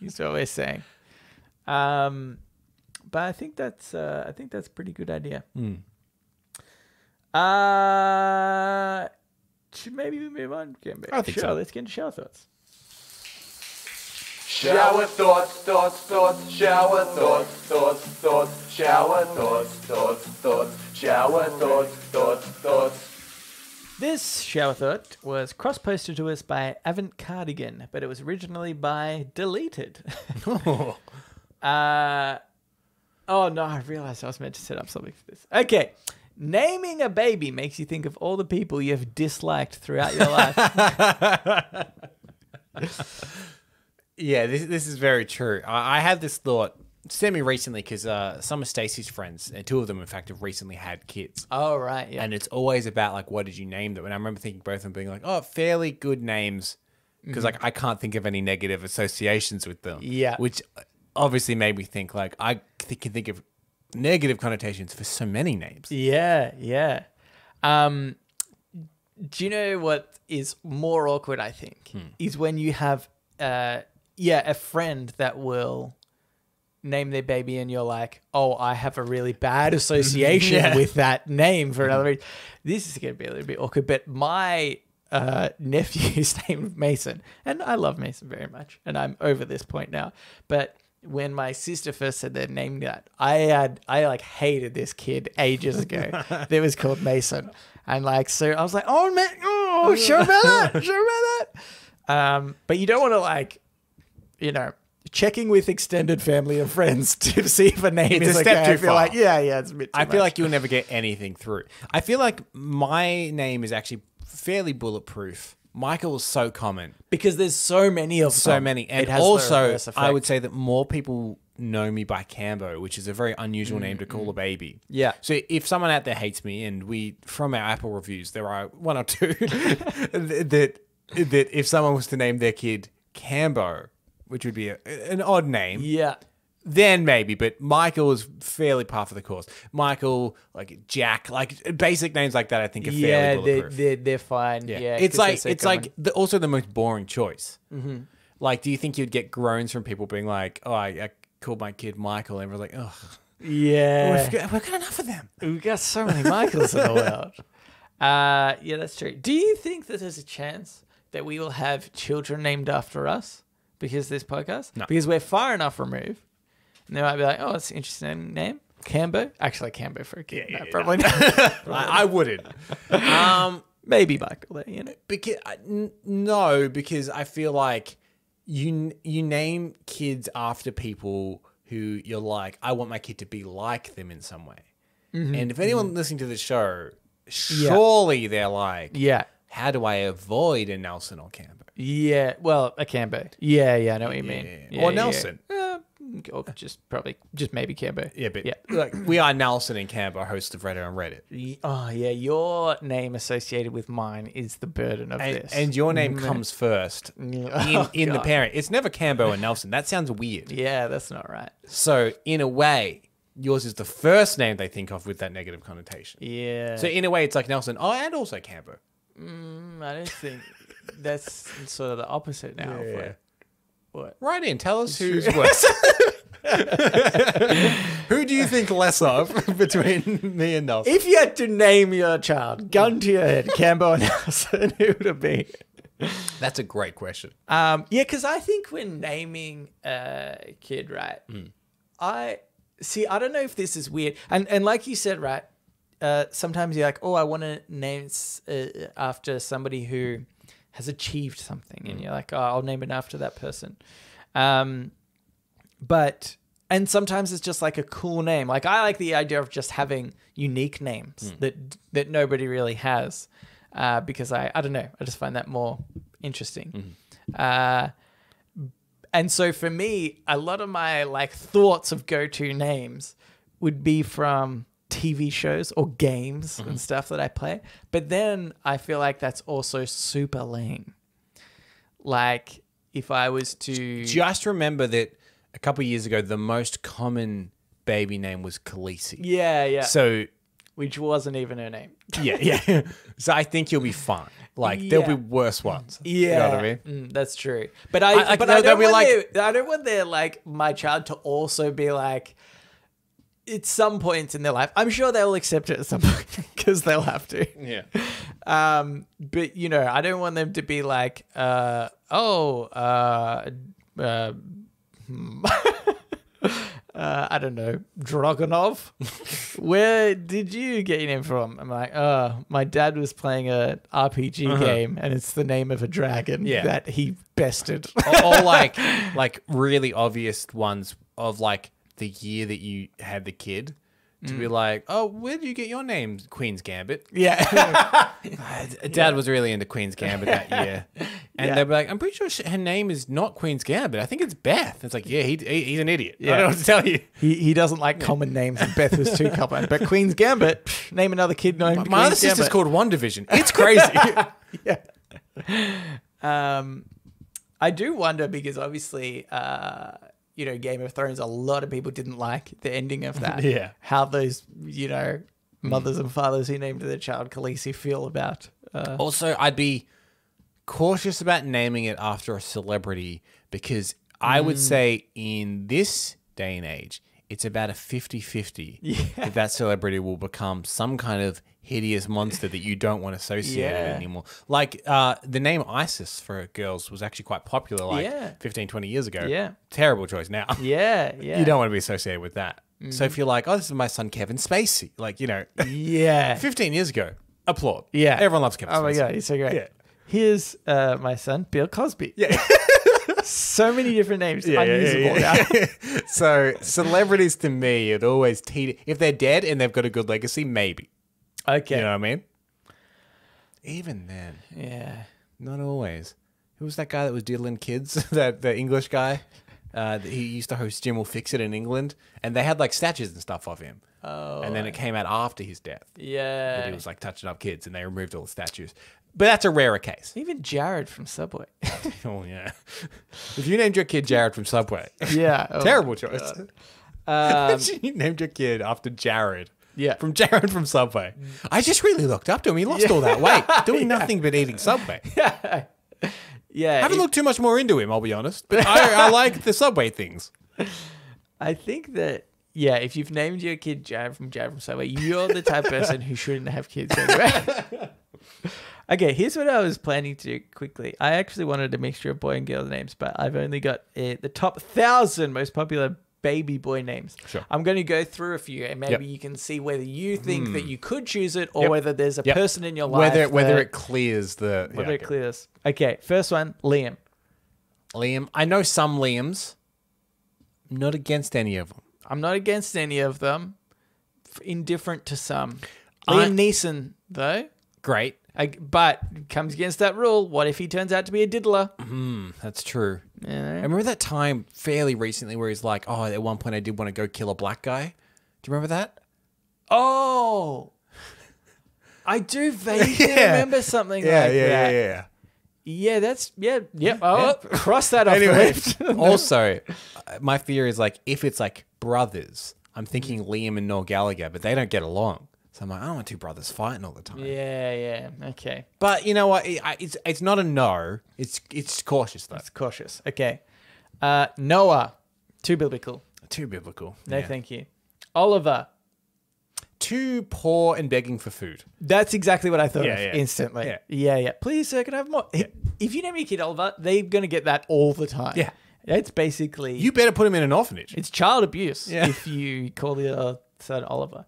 That's what we're saying. But I think that's a pretty good idea. Should maybe we move on? I think so. Let's get into shower thoughts. Shower thoughts, shower thoughts, shower thoughts, shower thoughts. This shower thought was cross-posted to us by Avant Cardigan, but it was originally by Deleted. Oh no, I realized I was meant to set up something for this. Okay. Naming a baby makes you think of all the people you have disliked throughout your life. Yeah, this is very true. I had this thought semi-recently because some of Stacey's friends, and two of them, in fact, have recently had kids. Oh, right, yeah. And it's always about, like, what did you name them? And I remember thinking both of them being like, oh, fairly good names because, like, I can't think of any negative associations with them. Yeah. Which obviously made me think, like, I can think of negative connotations for so many names. Yeah. Do you know what is more awkward, I think, is when you have, a friend that will name their baby and you're like, oh, I have a really bad association with that name for another reason. This is going to be a little bit awkward, but my nephew's named Mason, and I love Mason very much, and I'm over this point now, but when my sister first said their name that, I hated this kid ages ago that was called Mason. And like, so I was like, oh man, sure about that. But you don't want to like, checking with extended family and friends to see if a name is a step okay. too far. Like, it's a bit too I much. feel like you'll never get anything through. I feel like my name is actually fairly bulletproof. Michael is so common. Because there's so many of them. So many. And it has the also, reverse effect. I would say that more people know me by Cambo, which is a very unusual name to call a baby. Yeah. So if someone out there hates me, and from our Apple reviews, there are one or two that if someone was to name their kid Cambo, which would be an odd name. Yeah. Then maybe, but Michael is fairly par for the course. Michael, like Jack, like basic names like that, I think are fairly bulletproof. They're fine. Yeah, it's like also the most boring choice. Mm-hmm. Like, do you think you'd get groans from people being like, "Oh, I called my kid Michael," and everyone's like, "Ugh, yeah, we've got enough of them. We've got so many Michaels in the world." Yeah, that's true. Do you think that there's a chance that we will have children named after us because of this podcast? No, because we're far enough removed. And they might be like, oh, it's an interesting name. Cambo? Actually, Cambo for a kid. No, probably not. I wouldn't. Maybe Michael there, Because I feel like you name kids after people who you're like, I want my kid to be like them in some way. Mm-hmm. And if anyone listening to the show, surely they're like, how do I avoid a Nelson or Cambo? Yeah, well, a Cambo. Yeah, I know what you mean. Yeah, or Nelson. Or just maybe Cambo. Yeah, but like, we are Nelson and Cambo, hosts of Reddit on Reddit. Oh, yeah. Your name associated with mine is the burden of this. And your name comes first in the parent. It's never Cambo and Nelson. That sounds weird. Yeah, that's not right. So, in a way, yours is the first name they think of with that negative connotation. Yeah. So, in a way, it's like Nelson. Oh, and also Cambo. I don't think that's sort of the opposite now. Yeah. What? Write in. Tell us who's worse. Who do you think less of between me and Nelson? If you had to name your child, gun to your head, Cambo and Nelson, who would it be? That's a great question. Because I think when naming a kid, right, I don't know if this is weird. And like you said, right, sometimes you're like, oh, I want to name after somebody who has achieved something, and you're like, oh, I'll name it after that person. And sometimes it's just like a cool name. Like I like the idea of just having unique names that nobody really has, because I don't know, I just find that more interesting. And so for me, a lot of my like thoughts of go-to names would be from TV shows or games and stuff that I play. But then I feel like that's also super lame. Like if I was to Just remember that a couple of years ago, the most common baby name was Khaleesi. Yeah. So, which wasn't even her name. yeah. So I think you'll be fine. Like there'll be worse ones. Yeah, You know what I mean? That's true. But I don't want their like my child to also be like, at some points in their life, I'm sure they'll accept it at some point because they'll have to. Yeah. But you know, I don't want them to be like, I don't know, Dragonov. Where did you get your name from? I'm like, my dad was playing a RPG game, and it's the name of a dragon that he bested. or like really obvious ones of like the year that you had the kid. To be like, oh, where did you get your name? Queen's Gambit. Yeah. Dad was really into Queen's Gambit that year. And they'd be like, I'm pretty sure her name is not Queen's Gambit. I think it's Beth. It's like, yeah, he's an idiot. Yeah. I don't know what to tell you. He doesn't like common names, and Beth was too common. But Queen's Gambit, name another kid named Queen's My other Gambit. sister's called One Division. It's crazy. I do wonder because obviously, you know, Game of Thrones, a lot of people didn't like the ending of that. Yeah. How those, you know, mothers and fathers who named their child Khaleesi feel about. Also, I'd be cautious about naming it after a celebrity because I would say in this day and age, it's about a 50-50 that celebrity will become some kind of hideous monster that you don't want associated with anymore. Like the name ISIS for girls was actually quite popular like 15, 20 years ago. Yeah. Terrible choice now. Yeah. You don't want to be associated with that. So if you're like, oh, this is my son Kevin Spacey. Like, you know, 15 years ago, applaud. Yeah. Everyone loves Kevin Spacey. Oh my God, he's so great. Yeah. Here's my son, Bill Cosby. Yeah. So many different names. Unusable now. So celebrities to me, it always if they're dead and they've got a good legacy, maybe. Okay. You know what I mean? Even then. Yeah. Not always. Who was that guy that was diddling kids? The English guy? He used to host Jim Will Fix It in England. And they had like statues and stuff of him. Oh. And then it came out after his death. Yeah. That he was like touching up kids and they removed all the statues. But that's a rarer case. Even Jared from Subway. Oh, yeah. If you named your kid Jared from Subway. Yeah. Terrible choice. You named your kid after Jared. Yeah. From Jared from Subway. I just really looked up to him. He lost all that weight doing nothing but eating Subway. Yeah. I haven't looked too much more into him, I'll be honest. But I like the Subway things. I think that, if you've named your kid Jared from Subway, you're the type of person who shouldn't have kids anyway. Okay, here's what I was planning to do quickly. I actually wanted a mixture of boy and girl names, but I've only got the top 1,000 most popular baby boy names. Sure. I'm going to go through a few, and maybe you can see whether you think that you could choose it or whether there's a person in your life. Whether it clears the... Whether it clears. Okay, first one, Liam. Liam. I know some Liams. I'm not against any of them. I'm not against any of them. Indifferent to some. Liam Neeson, though. Great. But comes against that rule. What if he turns out to be a diddler? That's true. Yeah. I remember that time fairly recently where he's like, oh, at one point I did want to go kill a black guy. Do you remember that? Oh. I do vaguely remember something like that. Yeah. Yeah, that's... Yeah. Oh, cross that off Anyway, the list. also, my fear is like, if it's like brothers, I'm thinking Liam and Noel Gallagher, but they don't get along. So I'm like, I don't want two brothers fighting all the time. Yeah. Okay. But you know what? It's not a no. It's cautious though. It's cautious. Okay. Noah. Too biblical. Too biblical. No, thank you. Oliver. Too poor and begging for food. That's exactly what I thought of Yeah. instantly. Yeah. Please, sir, can I have more? Yeah. If you name your kid Oliver, they're going to get that all the time. Yeah. It's basically... You better put him in an orphanage. It's child abuse Yeah. if you call your son Oliver.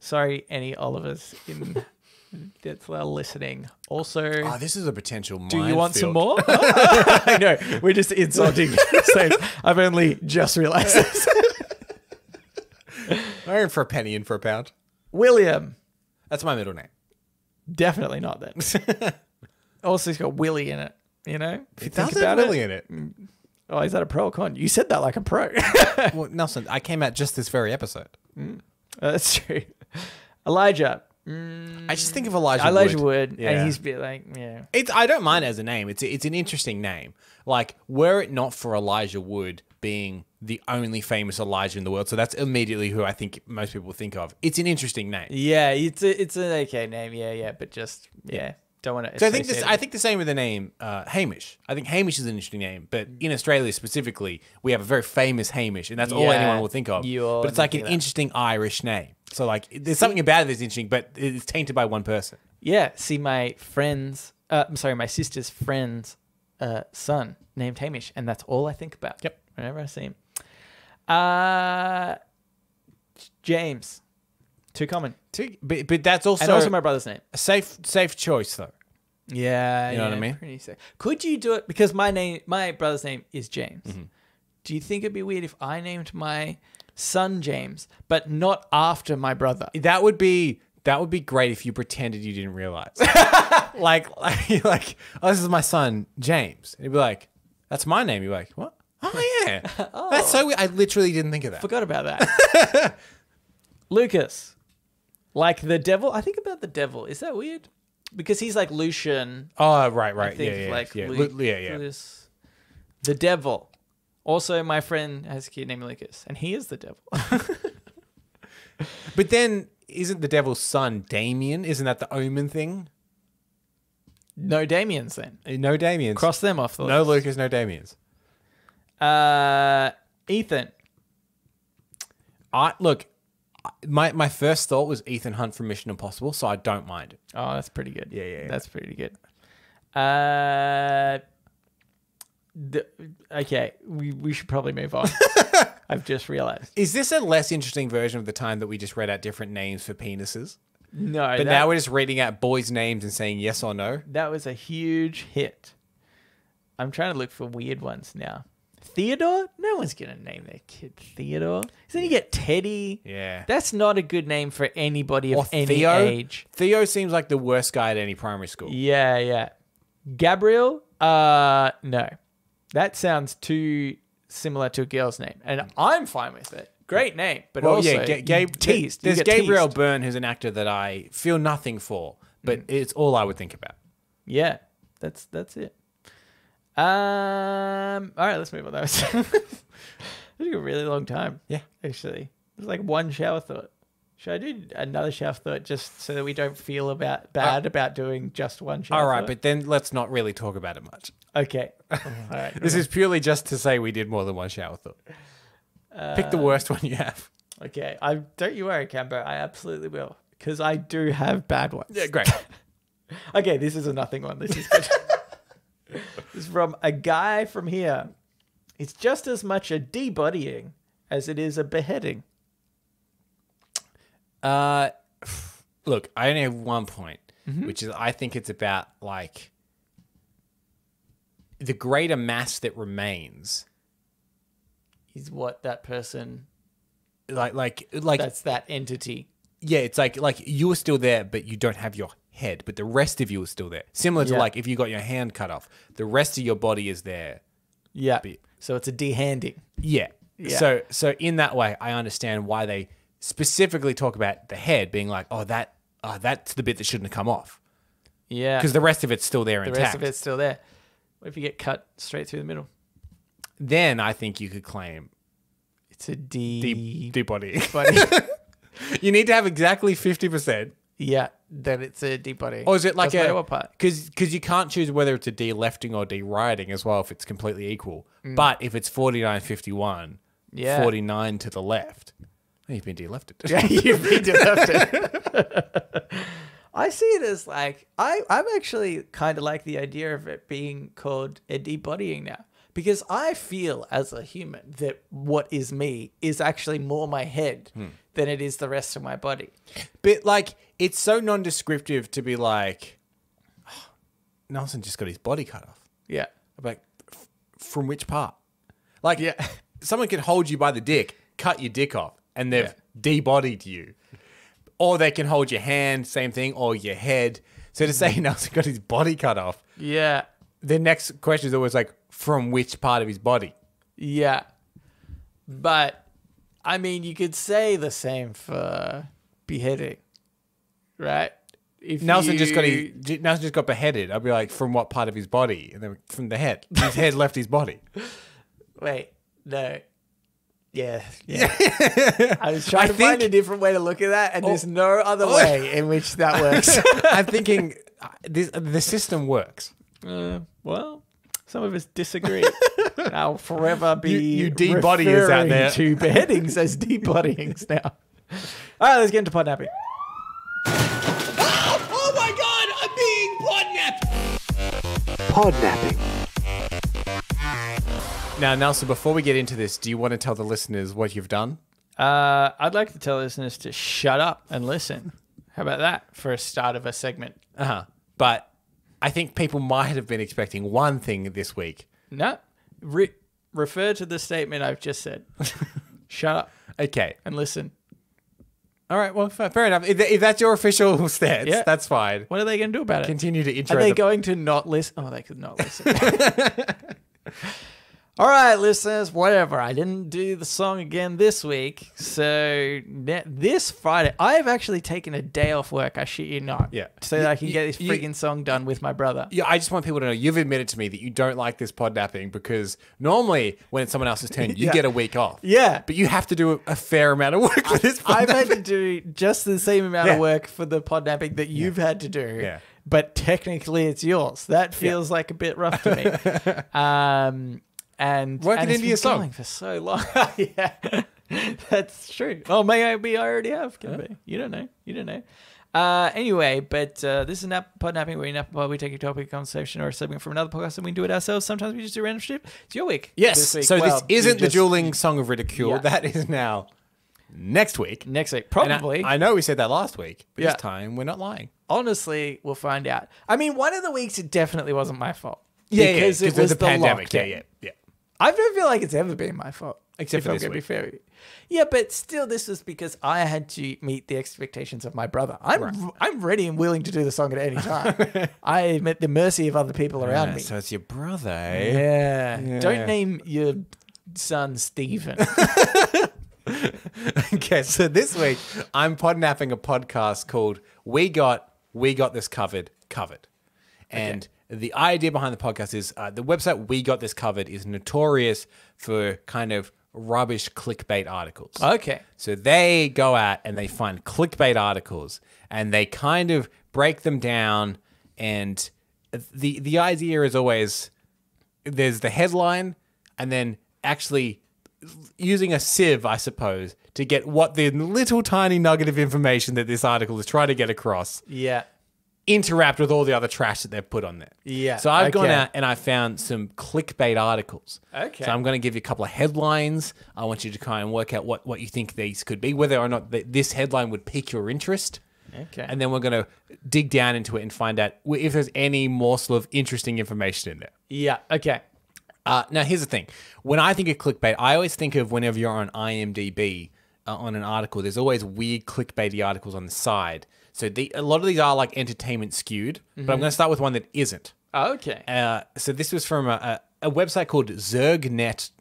Sorry, any Olivers in that's listening. Also, Oh, this is a potential do you want some minefield. more? I know. We're just insulting. So I've only just realized this. I'm in for a penny, in for a pound. William. That's my middle name. Definitely not that. Also, it's got Willie in it. You know? If you It think does have about Willie it. in it. Oh, is that a pro or con? You said that like a pro. Well, Nelson, I came out just this very episode. That's true. Elijah. I just think of Elijah Wood. Yeah. And he's be like, yeah. I don't mind it as a name. It's an interesting name. Like, were it not for Elijah Wood being the only famous Elijah in the world, so that's immediately who I think most people think of. It's an interesting name. Yeah, it's an okay name. Yeah, but just don't want to. So I think the same with the name Hamish. I think Hamish is an interesting name, but in Australia specifically, we have a very famous Hamish, and that's all anyone will think of. But it's like an interesting Irish name. So like, there's something about it that's interesting, but it's tainted by one person. Yeah. See, my sister's friend's son named Hamish, and that's all I think about. Yep. Whenever I see him. James. Too common. But that's also, And also my brother's name. a safe choice though. Yeah, You know what I mean? Pretty safe. Could you do it because my brother's name is James? Mm-hmm. Do you think it'd be weird if I named my son James, but not after my brother? That would be great if you pretended you didn't realize. like, oh, this is my son James. And he'd be like, that's my name. You're like, what? Oh yeah, that's so weird. I literally didn't think of that. Forgot about that. Lucas, like the devil. I think about the devil. Is that weird? Because he's like Lucian. Oh right. I think yeah, like yeah. yeah. The devil. Also, my friend has a kid named Lucas, and he is the devil. But then, isn't the devil's son Damien? Isn't that the Omen thing? No Damien's then. No Damien's. Cross them off the list. No Lucas, no Damien's. Ethan. Look, my first thought was Ethan Hunt from Mission Impossible, so I don't mind it. Oh, that's pretty good. Yeah. That's pretty good. Okay, we should probably move on. I've just realized. Is this a less interesting version of the time that we just read out different names for penises? No, But now we're just reading out boys' names and saying yes or no? that was a huge hit. I'm trying to look for weird ones now. Theodore? No one's going to name their kid Theodore. Then you get Teddy. Yeah. That's not a good name for anybody of Or any Theo? age. Theo seems like the worst guy at any primary school. Yeah. Gabriel? No. That sounds too similar to a girl's name. And I'm fine with it. Great name. But also, teased. There's You get Gabriel teased. Byrne, who's an actor that I feel nothing for, but it's all I would think about. Yeah. That's it. All right, let's move on. That was took a really long time. Yeah. Actually. It was like one shower thought. Should I do another shower thought just so that we don't feel bad about doing just one shower All right, thought? but then let's not really talk about it much. Okay. All right. This is purely just to say we did more than one shower thought. Pick the worst one you have. Okay. Don't you worry, Cambo. I absolutely will. Because I do have bad ones. Yeah, great. Okay, this is a nothing one. This is good. This is from a guy from here. It's just as much a debodying as it is a beheading. Look, I only have one point, which is I think it's about like the greater mass that remains. Is what that person, Like that's that entity. yeah, it's like you were still there, but you don't have your head, but the rest of you is still there. Similar to like if you got your hand cut off, the rest of your body is there. Yeah. So it's a dehanding. Yeah. Yeah. So in that way, I understand why they specifically talk about the head being like, that's the bit that shouldn't have come off. Yeah. Because the rest of it's still there the intact. rest of it's still there. What if you get cut straight through the middle? Then I think you could claim It's a deep body. body. You need to have exactly 50%. Yeah, then it's a deep body. Or is it like Doesn't matter what part? because you can't choose whether it's a de-lefting or de-righting as well if it's completely equal. But if it's 49-51, Yeah. 49 to the left, you've been de-lefted. Yeah, you've been left. I see it as like I'm actually kind of like the idea of it being called a debodying now Because I feel as a human that what is me is actually more my head than it is the rest of my body. But like, it's so non-descriptive to be like, oh, Nelson just got his body cut off. Yeah. I'm like, from which part? Like, someone can hold you by the dick, cut your dick off, and they've debodied you. Or they can hold your hand, same thing, or your head. So to say Nelson got his body cut off, the next question is always like, from which part of his body? Yeah. But, I mean, you could say the same for beheading, right? If Nelson just got beheaded. I'd be like, from what part of his body? And then from the head. His head left his body. Wait, no. Yeah. I was trying to find a different way to look at that, and there's no other way in which that works. I'm thinking the system works. Well, some of us disagree. I'll forever be you debodyers out there to beheadings as debodyings now. All right, let's get into podnapping. Oh my God, I'm being podnapped. Podnapping. Now, Nelson, before we get into this, do you want to tell the listeners what you've done? I'd like to tell listeners to shut up and listen. How about that for a start of a segment? But I think people might have been expecting one thing this week. No. Refer to the statement I've just said. Shut up. Okay. And listen. All right. Well, fair enough. If that's your official stance, that's fine. What are they going to do about it? Continue to intro. Are they going to not listen? Oh, they could not listen. All right, listeners, whatever. I didn't do the song again this week. So this Friday, I've actually taken a day off work, I shit you not. Yeah. So that I can get this freaking song done with my brother. Yeah, I just want people to know you've admitted to me that you don't like this podnapping because normally when it's someone else's turn, you get a week off. Yeah. But you have to do a fair amount of work for this podnapping. I've had to do just the same amount of work for the podnapping that you've had to do. Yeah. But technically it's yours. That feels like a bit rough to me. And work it it's into your song going for so long. Yeah, that's true. Oh, maybe I already have. Can be. You don't know. You don't know. Anyway, but this is Podnapping, where in Pod we take a topic, a conversation, or a segment from another podcast and we do it ourselves. Sometimes we just do random shit. It's your week. Yes. This week. So well, this isn't the dueling song of ridicule. Yeah. That is now next week. Next week, probably. I know we said that last week, but this time we're not lying. Honestly, we'll find out. I mean, one of the weeks it definitely wasn't my fault. Yeah, because it was the pandemic. lockdown. Yeah. I don't feel like it's ever been my fault. Except for I'm this gonna week. Be fair. Yeah, but still, this was because I had to meet the expectations of my brother. I'm ready and willing to do the song at any time. I am at the mercy of other people around me. So it's your brother, eh? Yeah. Don't name your son Stephen. Okay, so this week I'm podnapping a podcast called We Got This Covered. And the idea behind the podcast is the website We Got This Covered is notorious for kind of rubbish clickbait articles. Okay. So they go out and they find clickbait articles and they kind of break them down, and the idea is always there's the headline and then actually using a sieve, I suppose, to get what the little tiny nugget of information that this article is trying to get across. Yeah. Interact with all the other trash that they've put on there. Yeah. So I've gone out and I found some clickbait articles. Okay. So I'm going to give you a couple of headlines. I want you to kind of work out what you think these could be, whether or not this headline would pique your interest. Okay. And then we're going to dig down into it and find out if there's any morsel of interesting information in there. Yeah. Okay. Now, here's the thing. When I think of clickbait, I always think of whenever you're on IMDb on an article, there's always weird clickbaity articles on the side. So a lot of these are like entertainment skewed, but I'm going to start with one that isn't. Oh, okay. So this was from a website called Zergnet,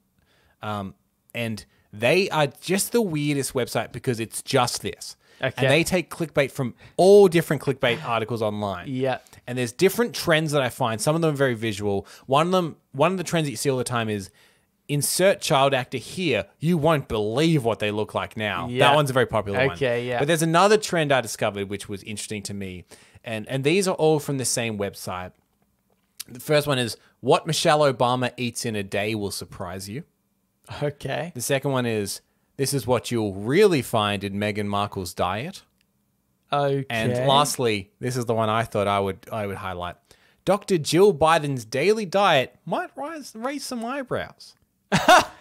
and they are just the weirdest website because it's just this. Okay. And they take clickbait from all different clickbait articles online. Yeah. And there's different trends that I find. Some of them are very visual. One of the trends that you see all the time is insert child actor here. You won't believe what they look like now. Yeah. That one's a very popular one. Okay, yeah. But there's another trend I discovered which was interesting to me. And these are all from the same website. The first one is what Michelle Obama eats in a day will surprise you. Okay. The second one is this is what you'll really find in Meghan Markle's diet. Okay. And lastly, this is the one I thought I would highlight. Dr. Jill Biden's daily diet might raise some eyebrows.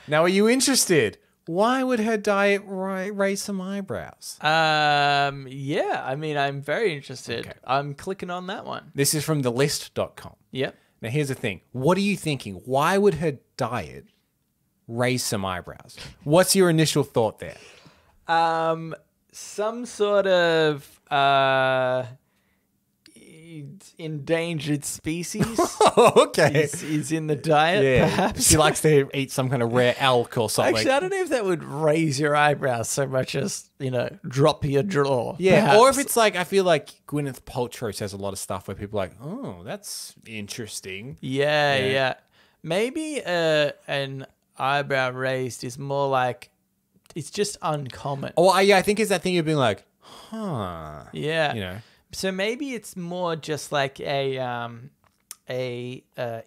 Now, are you interested? Why would her diet raise some eyebrows? Yeah, I mean, I'm very interested. Okay. I'm clicking on that one. This is from thelist.com. Yep. Now, here's the thing. What are you thinking? Why would her diet raise some eyebrows? What's your initial thought there? Some sort of endangered species Okay. is in the diet, Yeah. perhaps. She likes to eat some kind of rare elk or something. Actually, I don't know if that would raise your eyebrows so much as, drop your jaw. Yeah, perhaps. or if it's like, I feel like Gwyneth Paltrow says a lot of stuff where people are like, oh, that's interesting. Yeah. Maybe an eyebrow raised is more like it's just uncommon. Oh, yeah, I think it's that thing of being like, huh. Yeah. So maybe it's more just like a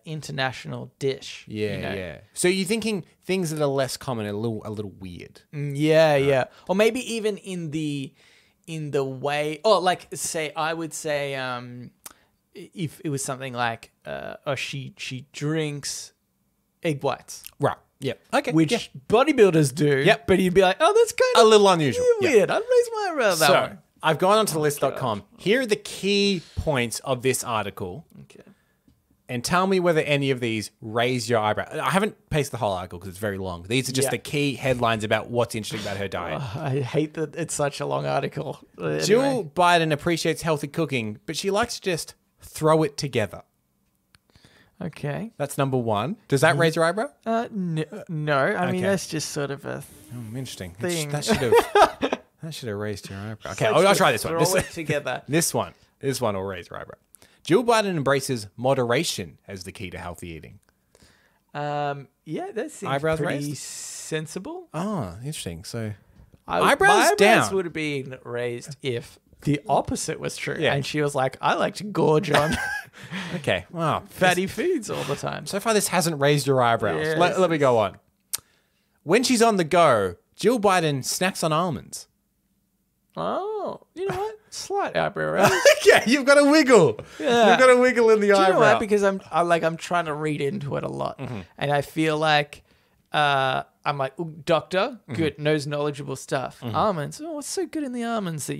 international dish. Yeah. So you're thinking things that are less common, a little weird. Yeah. Or maybe even in the way, or like I would say, if it was something like, she drinks egg whites. Right. Yep. Okay. Which bodybuilders do. Yep. But you'd be like, oh, that's kind of a little unusual. weird. I'd raise my eyebrow at that one. I've gone onto thelist.com. Here are the key points of this article. Okay. And tell me whether any of these raise your eyebrow. I haven't pasted the whole article because it's very long. These are just the key headlines about what's interesting about her diet. I hate that it's such a long article. Jill Biden appreciates healthy cooking, but she likes to just throw it together. Okay. That's number one. Does that raise your eyebrow? No. I mean, that's just sort of a Interesting. thing. That should have raised your eyebrow. Okay, I'll try this one. Throw it together. This one will raise your eyebrow. Jill Biden embraces moderation as the key to healthy eating. Yeah, that seems Eyebrows pretty raised? sensible. Oh, interesting. So Eyebrows down. would have been raised if the opposite was true. Yeah. And she was like, I like to gorge on okay. Wow. fatty foods all the time. So far, this hasn't raised your eyebrows. Yes. Let me go on. When she's on the go, Jill Biden snacks on almonds. Oh, you know what? Slight eyebrow raise. Yeah, you've got to wiggle. Yeah. You've got to wiggle in the Do you eyebrow. know why? Because I'm trying to read into it a lot, and I feel like I'm like, "Ooh, doctor, good, knows knowledgeable stuff. Almonds, what's so good in the almonds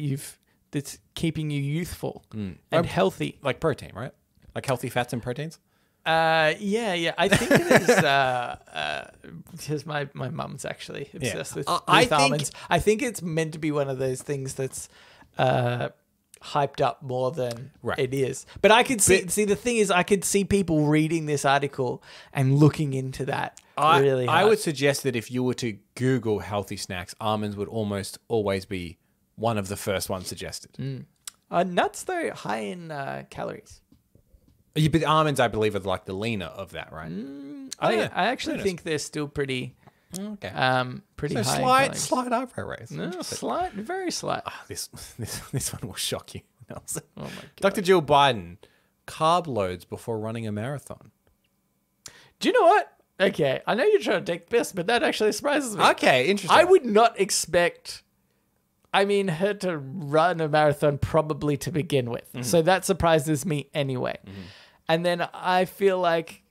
that's keeping you youthful and healthy? Like protein, right? Like healthy fats and proteins? Yeah. I think it is because my mum's actually obsessed with almonds. I think it's meant to be one of those things that's hyped up more than it is. But I could see the thing is I could see people reading this article and looking into that really hard. I would suggest that if you were to Google healthy snacks, almonds would almost always be one of the first ones suggested. Nuts though, high in calories. But almonds, I believe, are like the leaner of that, right? I actually think they're still pretty pretty So high. slight eyebrow raise. No, slight, very slight. This one will shock you, Nelson. Oh my god. Dr. Jill Biden, carb loads before running a marathon. Do you know what? Okay, I know you're trying to take the piss, but that actually surprises me. Okay, interesting. I would not expect, her to run a marathon probably to begin with. So that surprises me anyway. And then I feel like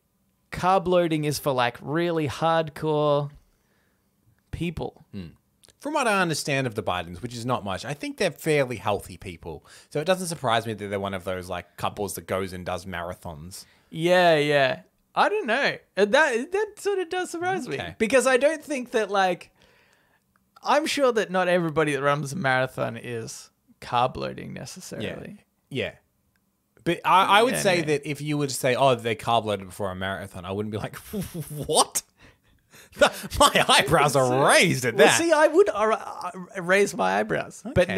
carb loading is for like really hardcore people. From what I understand of the Bidens, which is not much, I think they're fairly healthy people. So it doesn't surprise me that they're one of those like couples that goes and does marathons. Yeah. I don't know. That sort of does surprise me. Because I don't think that I'm sure that not everybody that runs a marathon is carb loading necessarily. Yeah. But I would say that if you were to say, oh, they carb loaded before a marathon, I wouldn't be like, what? My eyebrows are raised at that. See, I would raise my eyebrows, but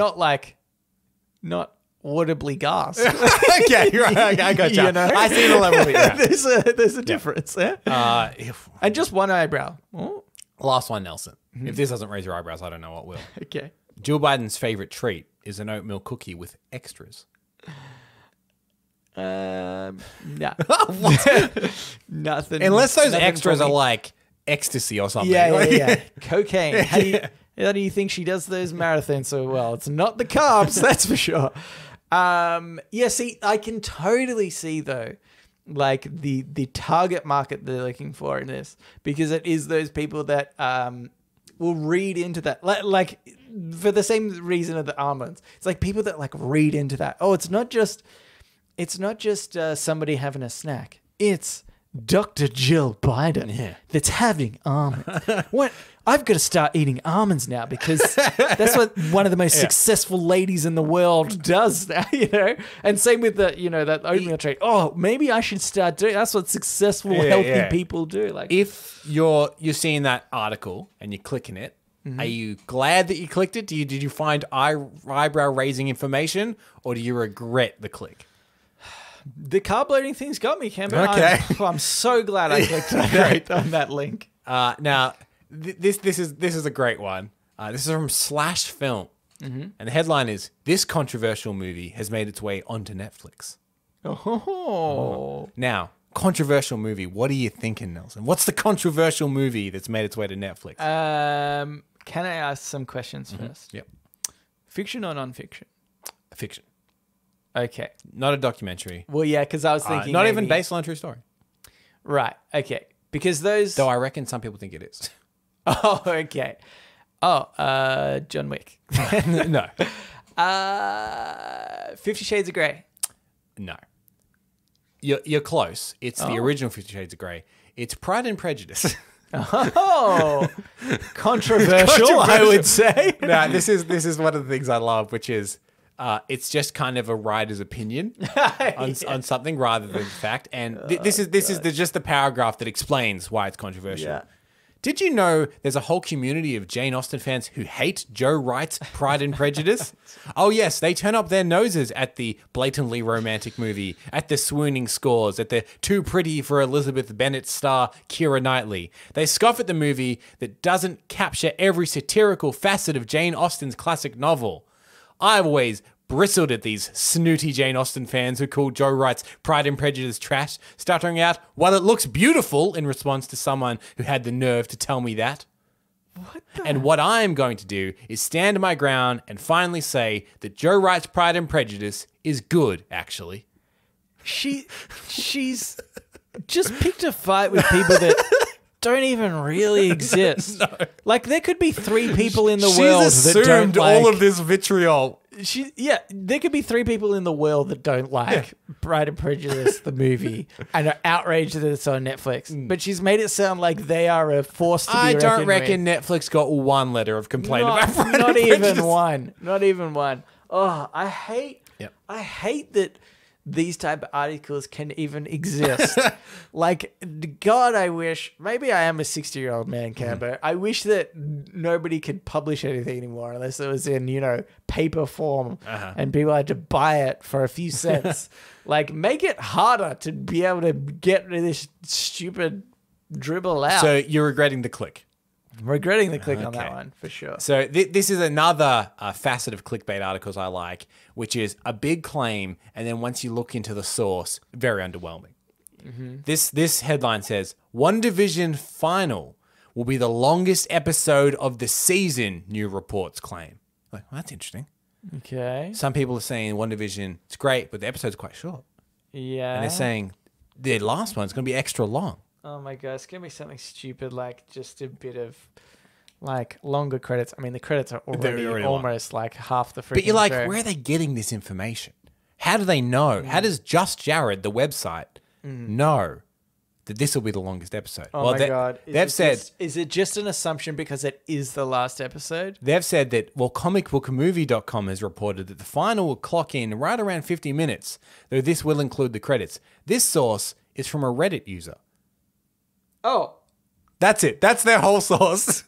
not audibly gasp. Okay, right. I got you. I see the level of it. There's a difference there. And just one eyebrow. Oh. Last one, Nelson. If this doesn't raise your eyebrows, I don't know what will. Okay. Jill Biden's favorite treat is an oatmeal cookie with extras. No. Nothing. Unless those extras are like ecstasy or something. Yeah. Cocaine. How do you think she does those marathons so well? It's not the carbs, that's for sure. See, I can totally see though like the target market they're looking for in this, because it is those people that will read into that, like for the same reason of the almonds. It's like people that like read into that. Oh, it's not just somebody having a snack. It's Dr. Jill Biden that's having almonds. What? I've got to start eating almonds now because that's what one of the most successful ladies in the world does now, you know? And same with the, you know, that oatmeal trade. Oh, maybe I should start doing, that's what successful, healthy people do. Like, if you're seeing that article and you're clicking it, are you glad that you clicked it? Did you find eyebrow raising information, or do you regret the click? The carb loading thing's got me, Cameron. Okay. I'm so glad I clicked on that link. Now, this is a great one. This is from Slash Film, and the headline is, "This controversial movie has made its way onto Netflix." Oh. Now, controversial movie. What are you thinking, Nelson? What's the controversial movie that's made its way to Netflix? Can I ask some questions first? Yep. Fiction or non-fiction? Fiction. Okay. Not a documentary. Well, yeah, because I was thinking not maybe, even based on a true story. Right. Okay. Because those. Though I reckon some people think it is. Oh, okay. Oh, John Wick. No. 50 Shades of Grey. No. You're close. It's the original 50 Shades of Grey. It's Pride and Prejudice. Oh, controversial, I would say. No, this is one of the things I love, which is it's just kind of a writer's opinion on something rather than fact. And this is just the paragraph that explains why it's controversial. Yeah. Did you know there's a whole community of Jane Austen fans who hate Joe Wright's Pride and Prejudice? Oh yes, they turn up their noses at the blatantly romantic movie, at the swooning scores, at the too pretty for Elizabeth Bennet star Keira Knightley. They scoff at the movie that doesn't capture every satirical facet of Jane Austen's classic novel. I've always bristled at these snooty Jane Austen fans who call Joe Wright's Pride and Prejudice trash, stuttering out, "Well, it looks beautiful," in response to someone who had the nerve to tell me that. And what I'm going to do is stand my ground and finally say that Joe Wright's Pride and Prejudice is good, actually. She's just picked a fight with people that don't even really exist. No. Like, there could be 3 people in the world that don't like all of this vitriol. There could be 3 people in the world that don't like Pride and Prejudice, the movie, and are outraged that it's on Netflix. But she's made it sound like they are a force to be reckoned with. I don't reckon Netflix got one letter of complaint about Pride and Prejudice. Not even one. Oh, I hate that these type of articles can even exist. Like, God, I wish, maybe I am a 60-year-old man, Camber. I wish that nobody could publish anything anymore unless it was in, you know, paper form and people had to buy it for a few cents. Like, make it harder to be able to get rid of this stupid dribble out. So you're regretting the click? I'm regretting the click on that one, for sure. So this is another facet of clickbait articles I like, which is a big claim, and then once you look into the source, very underwhelming. This headline says, "One Division final will be the longest episode of the season," new reports claim. Like, well, that's interesting. Okay. Some people are saying One Division, it's great, but the episode's quite short. Yeah. And they're saying the last one's going to be extra long. Oh my God, it's going to be something stupid, like just a bit of like longer credits. I mean, the credits are already almost like half the freaking But you're like, show. where are they getting this information? How do they know? How does Just Jared, the website, know that this will be the longest episode? Oh my God. They've said... Is it just an assumption because it is the last episode? They've said that, well, comicbookmovie.com has reported that the final will clock in right around 50 minutes, though this will include the credits. This source is from a Reddit user. Oh. That's it. That's their whole source.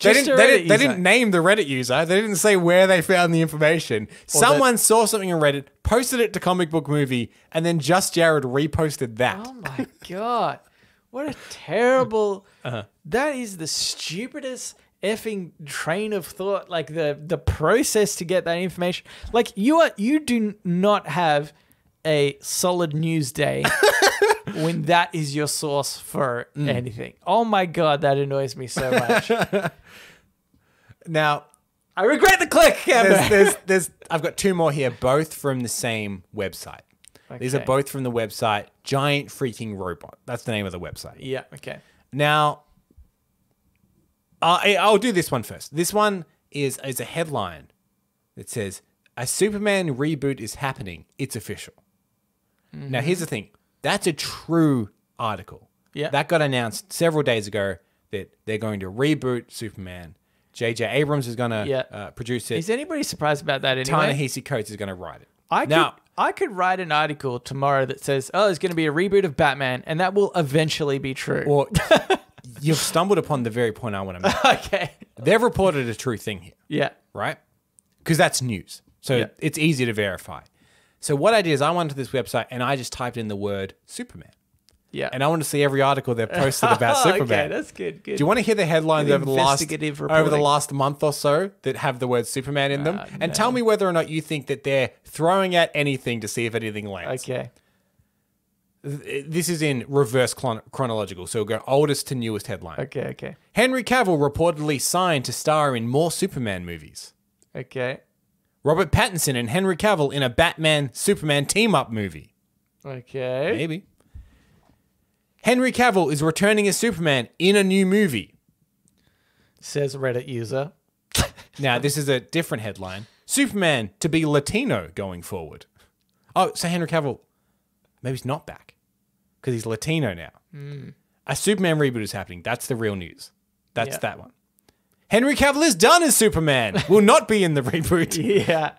They didn't name the Reddit user. They didn't say where they found the information. Someone saw something on Reddit, posted it to Comic Book Movie, and then Just Jared reposted that. Oh my God. What a terrible... That is the stupidest effing train of thought. Like the process to get that information. Like you do not have a solid news day when that is your source for anything. Oh my God, that annoys me so much. Now, I regret the click. I've got 2 more here, both from the same website. These are Okay. both from the website Giant Freaking Robot. That's the name of the website. Yeah. Okay. Now, I'll do this one first. This one is a headline that says, "A Superman reboot is happening. It's official." Now, here's the thing. That's a true article. Yeah. That got announced several days ago that they're going to reboot Superman. J.J. Abrams is going to produce it. Is anybody surprised about that anyway? Ta-Nehisi Coates is going to write it. I could write an article tomorrow that says, "Oh, there's going to be a reboot of Batman," and that will eventually be true. Or you've stumbled upon the very point I want to make. Okay. They've reported a true thing here, Yeah. right? Because that's news. So it's easy to verify. So what I did is I went to this website and I just typed in the word Superman. Yeah. And I want to see every article they've posted about Superman. Okay, that's good. Good. Do you want to hear the headlines Good over the investigative last reporting. month or so that have the word Superman in them? And no. tell me whether or not you think that they're throwing at anything to see if anything lands. Okay. This is in reverse chronological, so we'll go oldest to newest headline. Okay. Henry Cavill reportedly signed to star in more Superman movies. Okay. Robert Pattinson and Henry Cavill in a Batman-Superman team-up movie. Okay. Maybe. Henry Cavill is returning as Superman in a new movie. Says Reddit user. Now, this is a different headline. Superman to be Latino going forward. Oh, so Henry Cavill, maybe he's not back because he's Latino now. A Superman reboot is happening. That's the real news. That's that one. Henry Cavill is done as Superman. Will not be in the reboot. Yeah.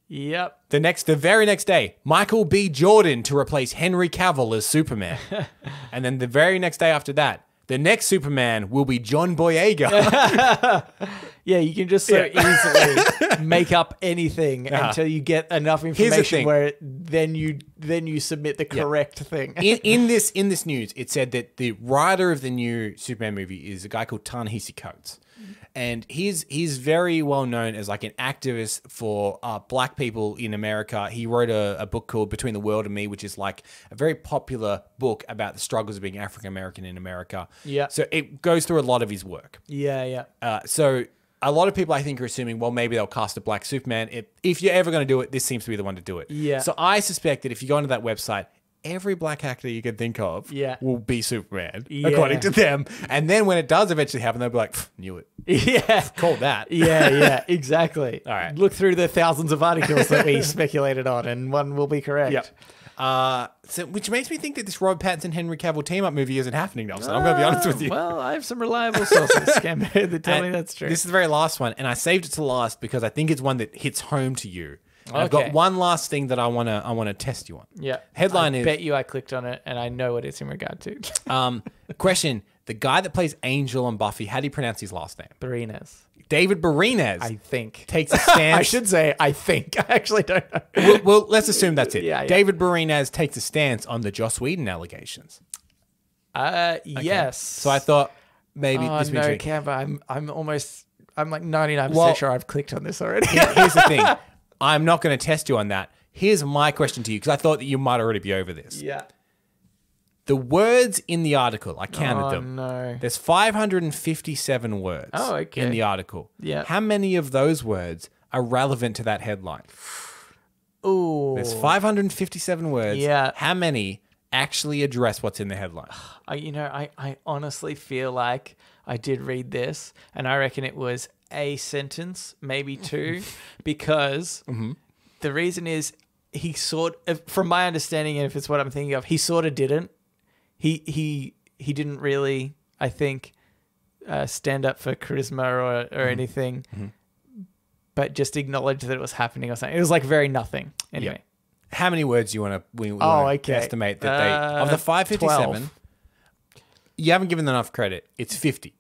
Yep. The very next day, Michael B. Jordan to replace Henry Cavill as Superman. And then the very next day after that, the next Superman will be John Boyega. Yeah, you can just so easily make up anything until you get enough information thing. where then you submit the correct thing. in this news, it said that the writer of the new Superman movie is a guy called Ta-Nehisi Coates. And he's very well known as like an activist for black people in America. He wrote a book called Between the World and Me, which is like a very popular book about the struggles of being African American in America. Yeah. So it goes through a lot of his work. Yeah. So a lot of people, I think, are assuming, well, maybe they'll cast a black Superman. If you're ever going to do it, this seems to be the one to do it. Yeah. So I suspect that if you go onto that website, every black actor you can think of will be Superman, according to them. And then when it does eventually happen, they'll be like, knew it. Yeah. Called that. Yeah, exactly. All right. Look through the thousands of articles that we speculated on, and one will be correct. Yep. So, which makes me think that this Robert Pattinson Henry Cavill team up movie isn't happening, Nelson. I'm going to be honest with you. Well, I have some reliable sources, Scammer, that tell me that's true. This is the very last one, and I saved it to last because I think it's one that hits home to you. I've got one last thing that I want to test you on. Yeah. Headline I is. bet you I clicked on it and I know what it's in regard to. Question: the guy that plays Angel on Buffy, how do you pronounce his last name? Barinez. David Barinez. I think. Takes a stance. I should say I think. I actually don't know. Well, let's assume that's it. Yeah. David Barinez takes a stance on the Joss Whedon allegations. Yes. So I thought maybe Oh this would be no, intriguing. Cam, I'm like 99% sure I've clicked on this already. Here's the thing. I'm not going to test you on that. Here's my question to you, because I thought that you might already be over this. Yeah. The words in the article, I counted them. Oh no. There's 557 words in the article. Yeah. How many of those words are relevant to that headline? Ooh. There's 557 words. Yeah. How many actually address what's in the headline? I honestly feel like I did read this, and I reckon it was a sentence, maybe two, because the reason is he from my understanding, and if it's what I'm thinking of, he sort of didn't. He didn't really, I think, stand up for charisma or anything, but just acknowledge that it was happening or something. It was like very nothing. Anyway. How many words do you want to estimate that they of the 557? 12. You haven't given them enough credit. It's 50.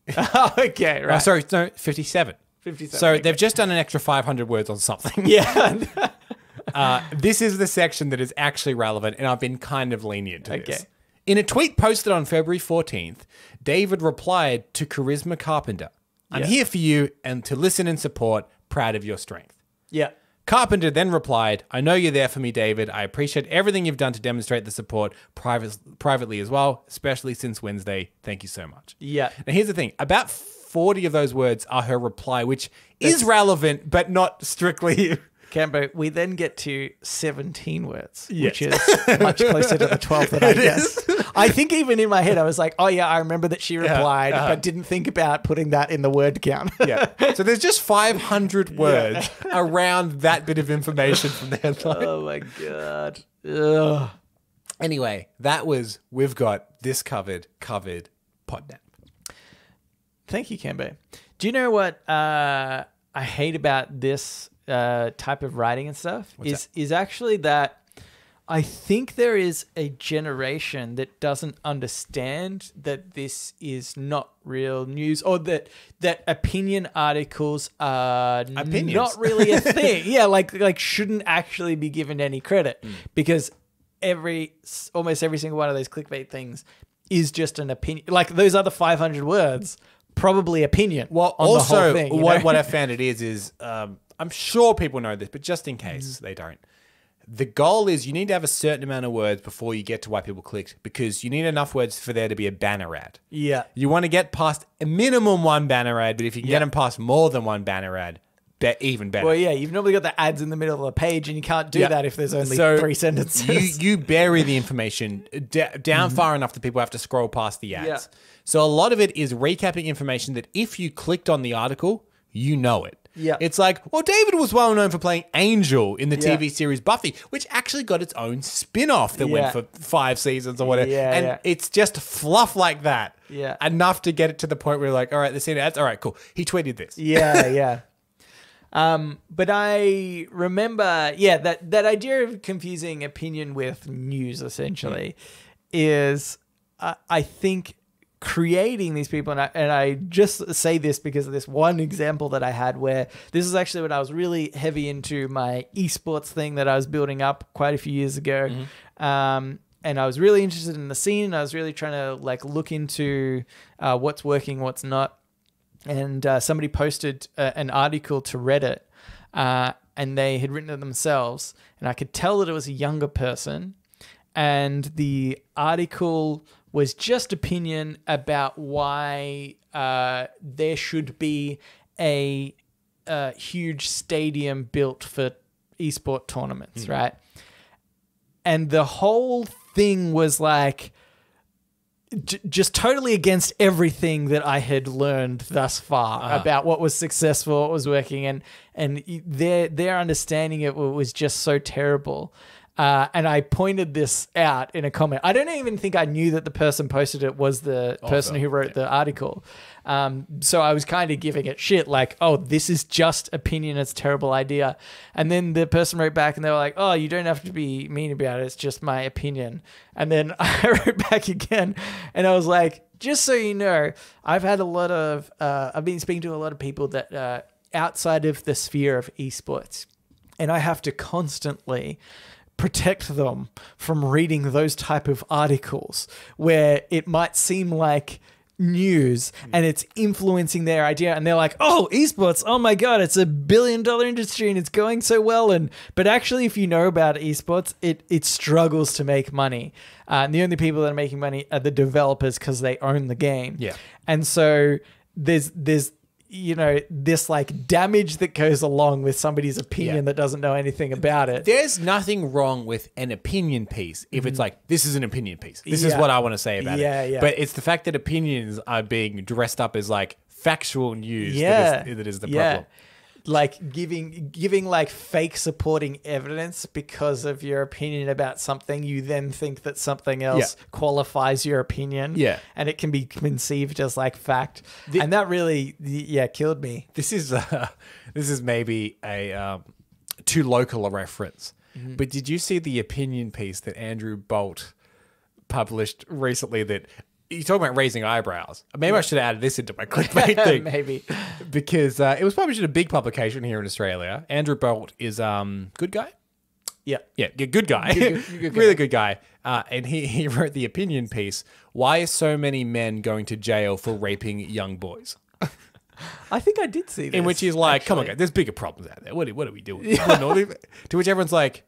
Okay, right. Sorry, no, 57. 57. So they've just done an extra 500 words on something. Yeah. This is the section that is actually relevant, and I've been kind of lenient to this. Okay. In a tweet posted on February 14th, David replied to Charisma Carpenter, "I'm here for you and to listen and support, proud of your strength." Yeah. Carpenter then replied, "I know you're there for me, David. I appreciate everything you've done to demonstrate the support privately as well, especially since Wednesday. Thank you so much." Yeah. Now, here's the thing. About 40 of those words are her reply, which is relevant, but not strictly Cambo, we then get to 17 words, Yes. which is much closer to the 12 that I guessed. I think even in my head, I was like, oh, yeah, I remember that she replied, but didn't think about putting that in the word count. Yeah. So there's just 500 words around that bit of information from the headline. Oh, my God. Ugh. Anyway, we've got this covered Podnap. Thank you, Cambo. Do you know what I hate about this type of writing and stuff? Is actually that I think there is a generation that doesn't understand that this is not real news, or that opinion articles are not really a thing. Yeah, like shouldn't actually be given any credit because almost every single one of those clickbait things is just an opinion. Like those other 500 words, probably opinion. Well, on also the whole thing, what I found it is I'm sure people know this, but just in case they don't. The goal is you need to have a certain amount of words before you get to why people clicked, because you need enough words for there to be a banner ad. Yeah. You want to get past a minimum one banner ad, but if you can get them past more than one banner ad, even better. Well, yeah, you've normally got the ads in the middle of the page, and you can't do that if there's only 3 sentences. You bury the information down far enough that people have to scroll past the ads. Yeah. So a lot of it is recapping information that if you clicked on the article, you know it. Yeah. It's like, well, David was well known for playing Angel in the TV series Buffy, which actually got its own spin-off that went for 5 seasons or whatever. Yeah, and it's just fluff like that. Yeah. Enough to get it to the point where you're like, all right, this ads. All right, cool. He tweeted this. Yeah. But I remember, that idea of confusing opinion with news essentially is, I think, creating these people, and I just say this because of this one example that I had where this is actually when I was really heavy into my esports thing that I was building up quite a few years ago. And I was really interested in the scene, and I was really trying to look into what's working, what's not. And somebody posted an article to Reddit, and they had written it themselves, and I could tell that it was a younger person, and the article was just opinion about why there should be a huge stadium built for esport tournaments, right? And the whole thing was like just totally against everything that I had learned thus far about what was successful, what was working, and their understanding of it was just so terrible. And I pointed this out in a comment. I don't even think I knew that the person posted it was the person who wrote the article. So I was kind of giving it shit like, oh, this is just opinion. It's a terrible idea. And then the person wrote back and they were like, oh, you don't have to be mean about it. It's just my opinion. And then I wrote back again and I was like, just so you know, I've been speaking to a lot of people that outside of the sphere of esports, and I have to constantly protect them from reading those type of articles where it might seem like news and it's influencing their idea, and they're like, oh, esports, oh my god, it's $1 billion industry and it's going so well, but actually if you know about esports, it struggles to make money, and the only people that are making money are the developers because they own the game. And so there's this damage that goes along with somebody's opinion that doesn't know anything about it. There's nothing wrong with an opinion piece if it's like, this is an opinion piece. This is what I want to say about it. But it's the fact that opinions are being dressed up as factual news that is the problem. Giving fake supporting evidence because of your opinion about something, you then think that something else qualifies your opinion. And it can be conceived as fact. And that really, killed me. This is maybe a too local a reference. But did you see the opinion piece that Andrew Bolt published recently that you're talking about raising eyebrows? Maybe I should have added this into my clickbait thing. Maybe. Because it was published in a big publication here in Australia. Andrew Bolt is good guy? Yeah, good guy. Good really good guy. And he wrote the opinion piece, why are so many men going to jail for raping young boys? I think I did see this. In which he's like, come on, guys, there's bigger problems out there. What are we doing? To which everyone's like,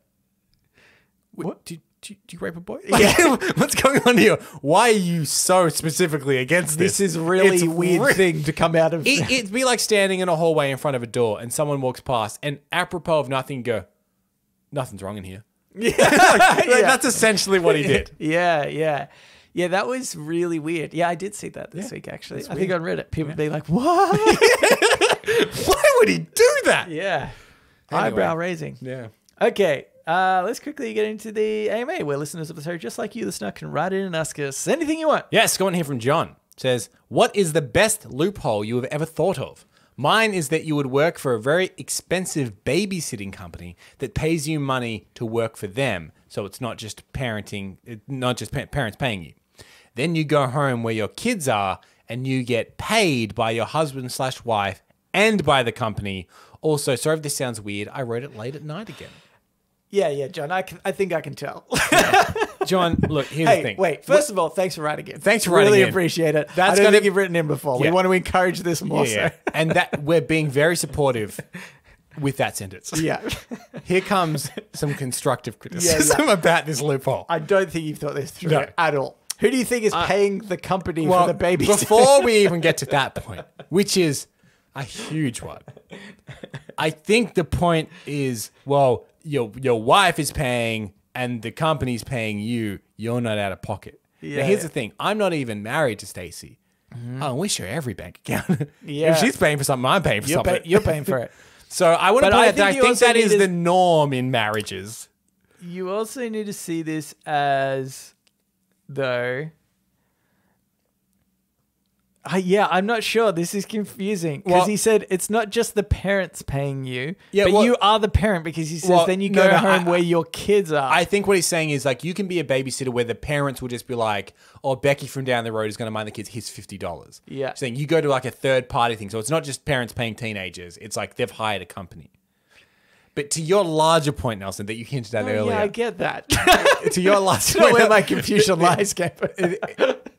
what? do you rape a boy? Like, what's going on here? Why are you so specifically against this? This is really weird thing to come out of. It'd be like standing in a hallway in front of a door and someone walks past and apropos of nothing go, nothing's wrong in here. Yeah. That's essentially what he did. Yeah, that was really weird. Yeah, I did see that this week, actually. I think on Reddit, people would be like, what? Why would he do that? Yeah. Anyway. Eyebrow raising. Yeah. Okay, let's quickly get into the AMA, where listeners of the show, just like you, listener, can write in and ask us anything you want. Yes, go on here from John. Says, what is the best loophole you have ever thought of? Mine is that you would work for a very expensive babysitting company that pays you money to work for them. So it's not just parenting, not just parents paying you. Then you go home where your kids are and you get paid by your husband/wife and by the company. Also, sorry if this sounds weird, I wrote it late at night again. Yeah, John, I think I can tell. John, look, here's the thing. Wait, first of all, thanks for writing in. Thanks for writing in. Really appreciate it. That's I don't gonna- think you've written in before. We Yeah. want to encourage this more so. And that we're being very supportive with that sentence. Yeah. Here comes some constructive criticism about this loophole. I don't think you've thought this through No. at all. Who do you think is paying the company for the baby? Before we even get to that point, which is a huge one, I think the point is, well, your wife is paying and the company's paying you. You're not out of pocket. Yeah. Now, here's the thing. I'm not even married to Stacey. Oh, we share every bank account. Yeah. If she's paying for something, I'm paying for something. You're paying for it. So I want to But point I out that I think you think also that is need the to- norm in marriages. You also need to see this as, though. I'm not sure. This is confusing because Well- he said it's not just the parents paying you, Yeah, but well- you are the parent because he says Well, then you no, go no, home I- where your kids are. I think what he's saying is like you can be a babysitter where the parents will just be like, "Oh, Becky from down the road is going to mind the kids. Here's $50." Yeah. Saying you go to like a third party thing, so it's not just parents paying teenagers. It's like they've hired a company. But to your larger point, Nelson, that you hinted at earlier, Yeah, I get that. to your larger Not point, where my Confucian lies came from.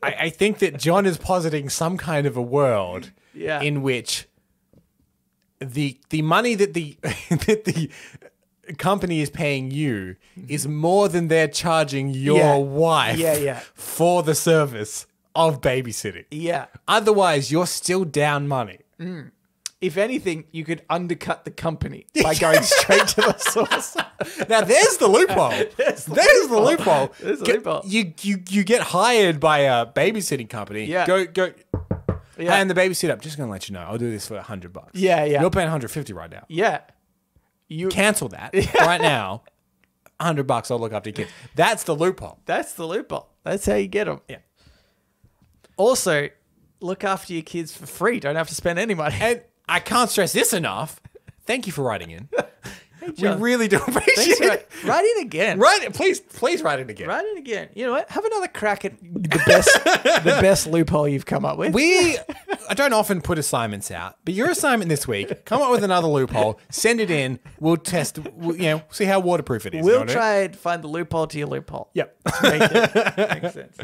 I think that John is positing some kind of a world Yeah. in which the money that the that the company is paying you is more than they're charging your Yeah. wife Yeah. for the service of babysitting. Yeah. Otherwise, you're still down money. If anything, you could undercut the company by going straight to the source. Now, there's the loophole. There's the loophole. There's the loophole. You get hired by a babysitting company. Yeah. Go. Yeah. And the babysitter, I'm just going to let you know, I'll do this for $100. Yeah. You're paying $150 right now. Yeah. You. Cancel that right now. $100, I'll look after your kids. That's the loophole. That's the loophole. That's how you get them. Yeah. Also, look after your kids for free. Don't have to spend any money. And I can't stress this enough. Thank you for writing in. We John. really do appreciate it. Write in again. Please write it again. Write in again. You know what? Have another crack at the best loophole you've come up with. I don't often put assignments out, but your assignment this week, come up with another loophole, send it in, we'll test, see how waterproof it is. We'll try and find the loophole to your loophole. Yep. Makes sense.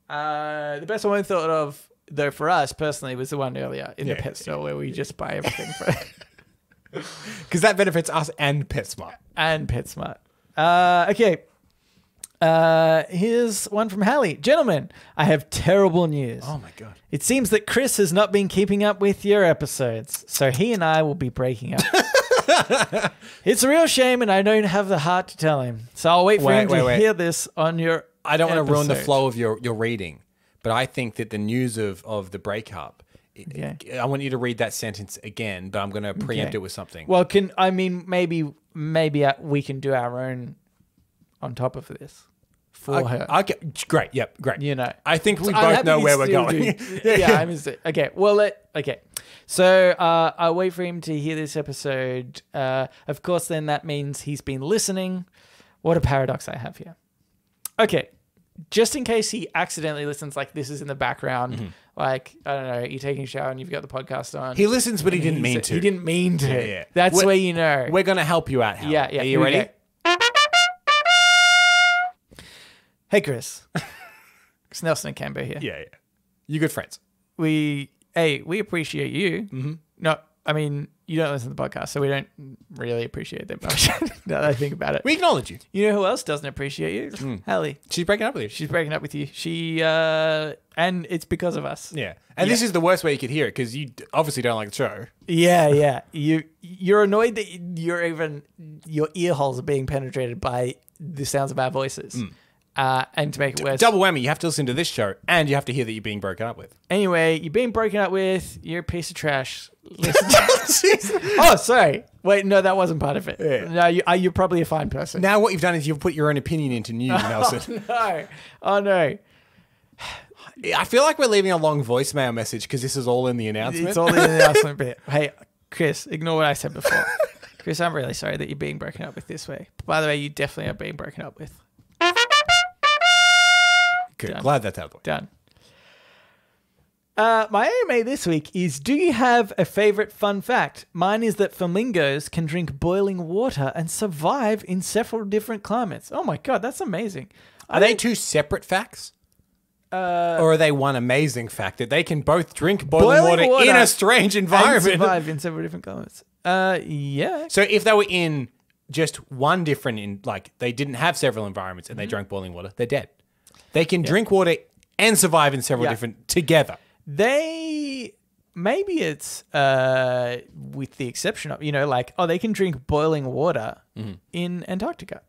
The best one I thought of, though, for us personally, was the one earlier in the pet store where we just buy everything for Because that benefits us and PetSmart. and PetSmart. Okay. Here's one from Hallie. Gentlemen, I have terrible news. Oh my God. It seems that Chris has not been keeping up with your episodes, so he and I will be breaking up. It's a real shame, and I don't have the heart to tell him. So I'll wait for him to hear this on your I don't want to ruin the episode. flow of your reading, but I think that the news of the breakup, I want you to read that sentence again, but I'm going to preempt it with something. Well, maybe we can do our own on top of this for her. Okay, great. Yep, great. You know, I think we I'm both happy know you where we're still going. do. Yeah, I'm just, okay. Well, okay. So I'll wait for him to hear this episode. Of course, then that means he's been listening. What a paradox I have here. Okay. Just in case he accidentally listens, like this is in the background, like, I don't know, you're taking a shower and you've got the podcast on. He listens, but he didn't mean to. He didn't mean to. Yeah. That's where you know. We're going to help you out, Hal. Yeah. Are you Here we ready? go. Hey, Chris. It's Nelson and Cambo here. Yeah. You good friends. We appreciate you. Mm-hmm. No, I mean, you don't listen to the podcast, so we don't really appreciate that much. Now that I think about it. We acknowledge you. You know who else doesn't appreciate you? Hallie. She's breaking up with you. She's breaking up with you. And it's because of us. Yeah. And this is the worst way you could hear it because you obviously don't like the show. Yeah. You're annoyed that your ear holes are being penetrated by the sounds of our voices. And to make it worse, Double whammy. You have to listen to this show and you have to hear that you're being broken up with. Anyway, you're being broken up with. You're a piece of trash. Oh, sorry. Wait, no, that wasn't part of it. Yeah. No, you're probably a fine person. Now what you've done is you've put your own opinion into news, Nelson. Oh, no. I feel like we're leaving a long voicemail message because this is all in the announcement. It's all in the announcement bit. Hey, Chris, ignore what I said before. Chris, I'm really sorry that you're being broken up with this way. By the way, you definitely are being broken up with. Good. Done. Glad that's out of the way. Done. My AMA this week is, do you have a favorite fun fact? Mine is that flamingos can drink boiling water and survive in several different climates. Oh my God, that's amazing. Are they two separate facts? Or are they one amazing fact that they can both drink boiling water in a strange environment? And survive in several different climates. Yeah. So if they were in just one different, they didn't have several environments and they drank boiling water, they're dead. They can drink water and survive in several different together. Maybe it's with the exception of, they can drink boiling water in Antarctica.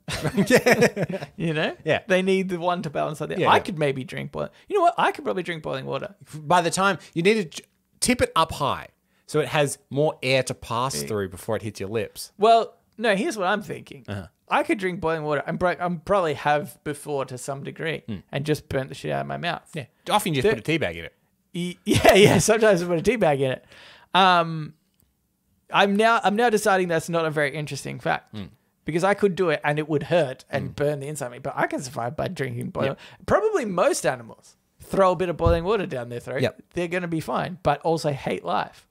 Yeah. They need the one to balance out there. I could maybe drink boiling. You know what? I could probably drink boiling water. By the time you need to tip it up high so it has more air to pass through before it hits your lips. Well, no, here's what I'm thinking. I could drink boiling water. I'm probably have before to some degree and just burnt the shit out of my mouth. Yeah. Often you just put a tea bag in it. Yeah. Sometimes I put a tea bag in it. I'm now deciding that's not a very interesting fact because I could do it and it would hurt and burn the inside of me, but I can survive by drinking boiling. Probably most animals throw a bit of boiling water down their throat. They're going to be fine, but also hate life.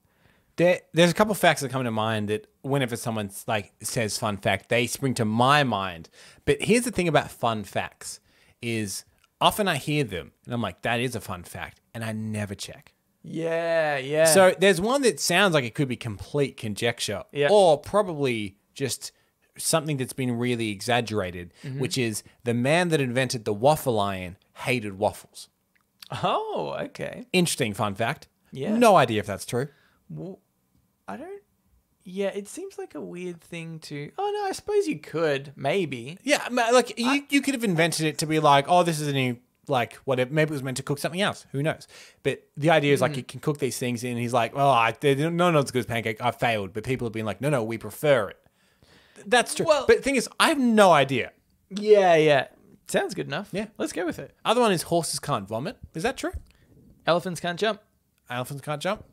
There's a couple of facts that come to mind that whenever someone says fun fact, they spring to my mind. But here's the thing about fun facts is often I hear them and I'm like, that is a fun fact. And I never check. Yeah. So there's one that sounds like it could be complete conjecture or probably just something that's been really exaggerated, which is the man that invented the waffle iron hated waffles. Oh, okay. Interesting fun fact. Yeah. No idea if that's true. Well, I don't. Yeah, it seems like a weird thing to. Oh no, I suppose you could maybe. Yeah, you could have invented it to be like, oh, this is a new whatever. Maybe it was meant to cook something else. Who knows? But the idea is you can cook these things, and he's like, well, they're not as good as pancake. I failed, but people have been like, no, we prefer it. That's true. Well, but the thing is, I have no idea. Yeah. Sounds good enough. Yeah, let's go with it. Other one is horses can't vomit. Is that true? Elephants can't jump. Elephants can't jump.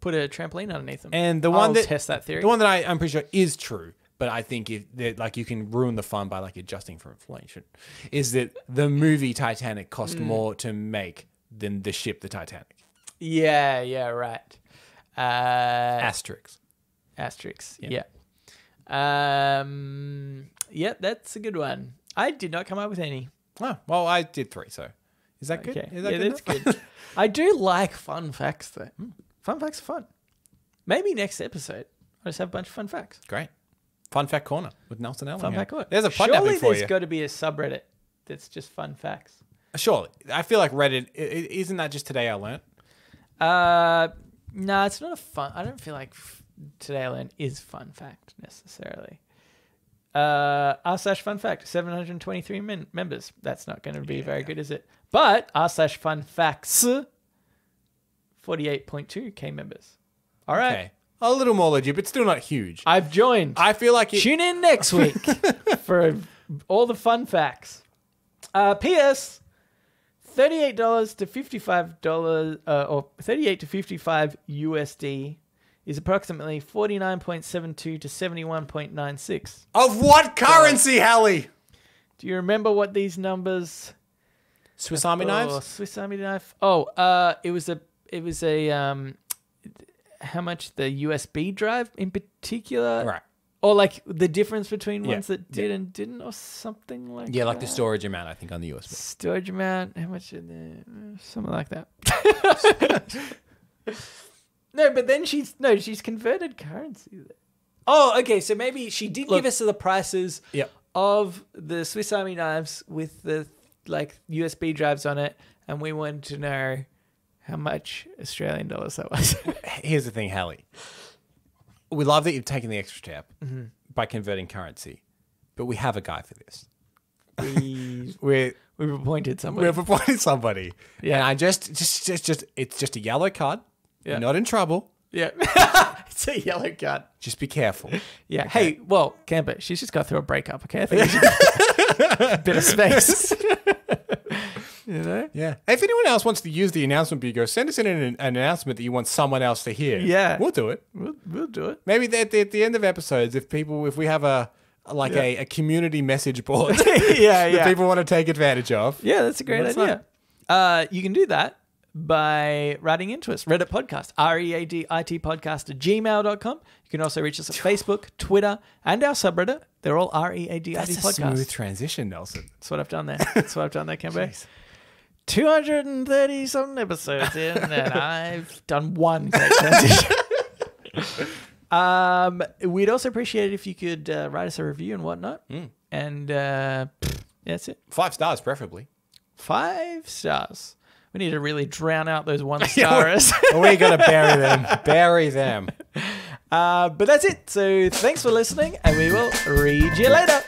Put a trampoline underneath them. And the one test that theory. The one that I'm pretty sure is true, but I think you can ruin the fun by adjusting for inflation, is that the movie Titanic cost more to make than the ship the Titanic. Yeah, right. Asterix. Yeah. Yeah, that's a good one. I did not come up with any. Oh, well, I did 3, so is that good? Okay. Is that that's good. I do like fun facts, though. Fun facts are fun. Maybe next episode, I'll just have a bunch of fun facts. Great. Fun fact corner with Nelson Allen. Fun fact corner. There's a Podnapping Surely for you. there's got to be a subreddit that's just fun facts. Surely. I feel like Reddit, isn't that just Today I Learned? No, it's not a fun. I don't feel like Today I Learned is fun fact necessarily. r/fun fact, 723 members. That's not going to be very good, is it? But r/fun facts, 48.2k members. All right. Okay. A little more legit, but still not huge. I've joined. I feel like Tune in next week for all the fun facts. P.S. $38 to $55 or 38 to 55 USD is approximately 49.72 to 71.96. Of what currency, Hallie? Do you remember what these numbers? Swiss Army knives? Swiss Army knife. It was a how much the USB drive in particular, Right. Or the difference between ones that did and didn't, or something like that. Yeah, the storage amount, I think, on the USB. Storage amount, how much in there? Something like that. No, but then she's converted currency. Oh, okay. So maybe she did give us the prices Yep. of the Swiss Army knives with the like USB drives on it, and we wanted to know how much Australian dollars that was. Here's the thing, Hallie. We love that you've taken the extra step by converting currency, but we have a guy for this. We've appointed somebody. We've appointed somebody. Yeah. And I just it's just a yellow card. Yeah. You're not in trouble. Yeah. It's a yellow card. Just be careful. Yeah. Okay. Hey, well, Camper, she's just got through a breakup, okay? I think a bit of space. You know? Yeah. If anyone else wants to use the announcement bureau, send us in an announcement that you want someone else to hear. Yeah. We'll do it. We'll do it. Maybe at the end of episodes, if we have a community message board Yeah, that people want to take advantage of. Yeah, that's a great idea. You can do that by writing into us. Reddit podcast, READIT podcast at gmail.com. You can also reach us at Facebook, Twitter, and our subreddit. They're all READIT That's a podcast. smooth transition, Nelson. That's what I've done there. Cambo. 230 something episodes in, and I've done one great transition. We'd also appreciate it if you could write us a review and whatnot. And that's it. 5 stars, preferably. 5 stars. We need to really drown out those 1-starers. We got to bury them. Bury them. But that's it. So thanks for listening, and we will read you later.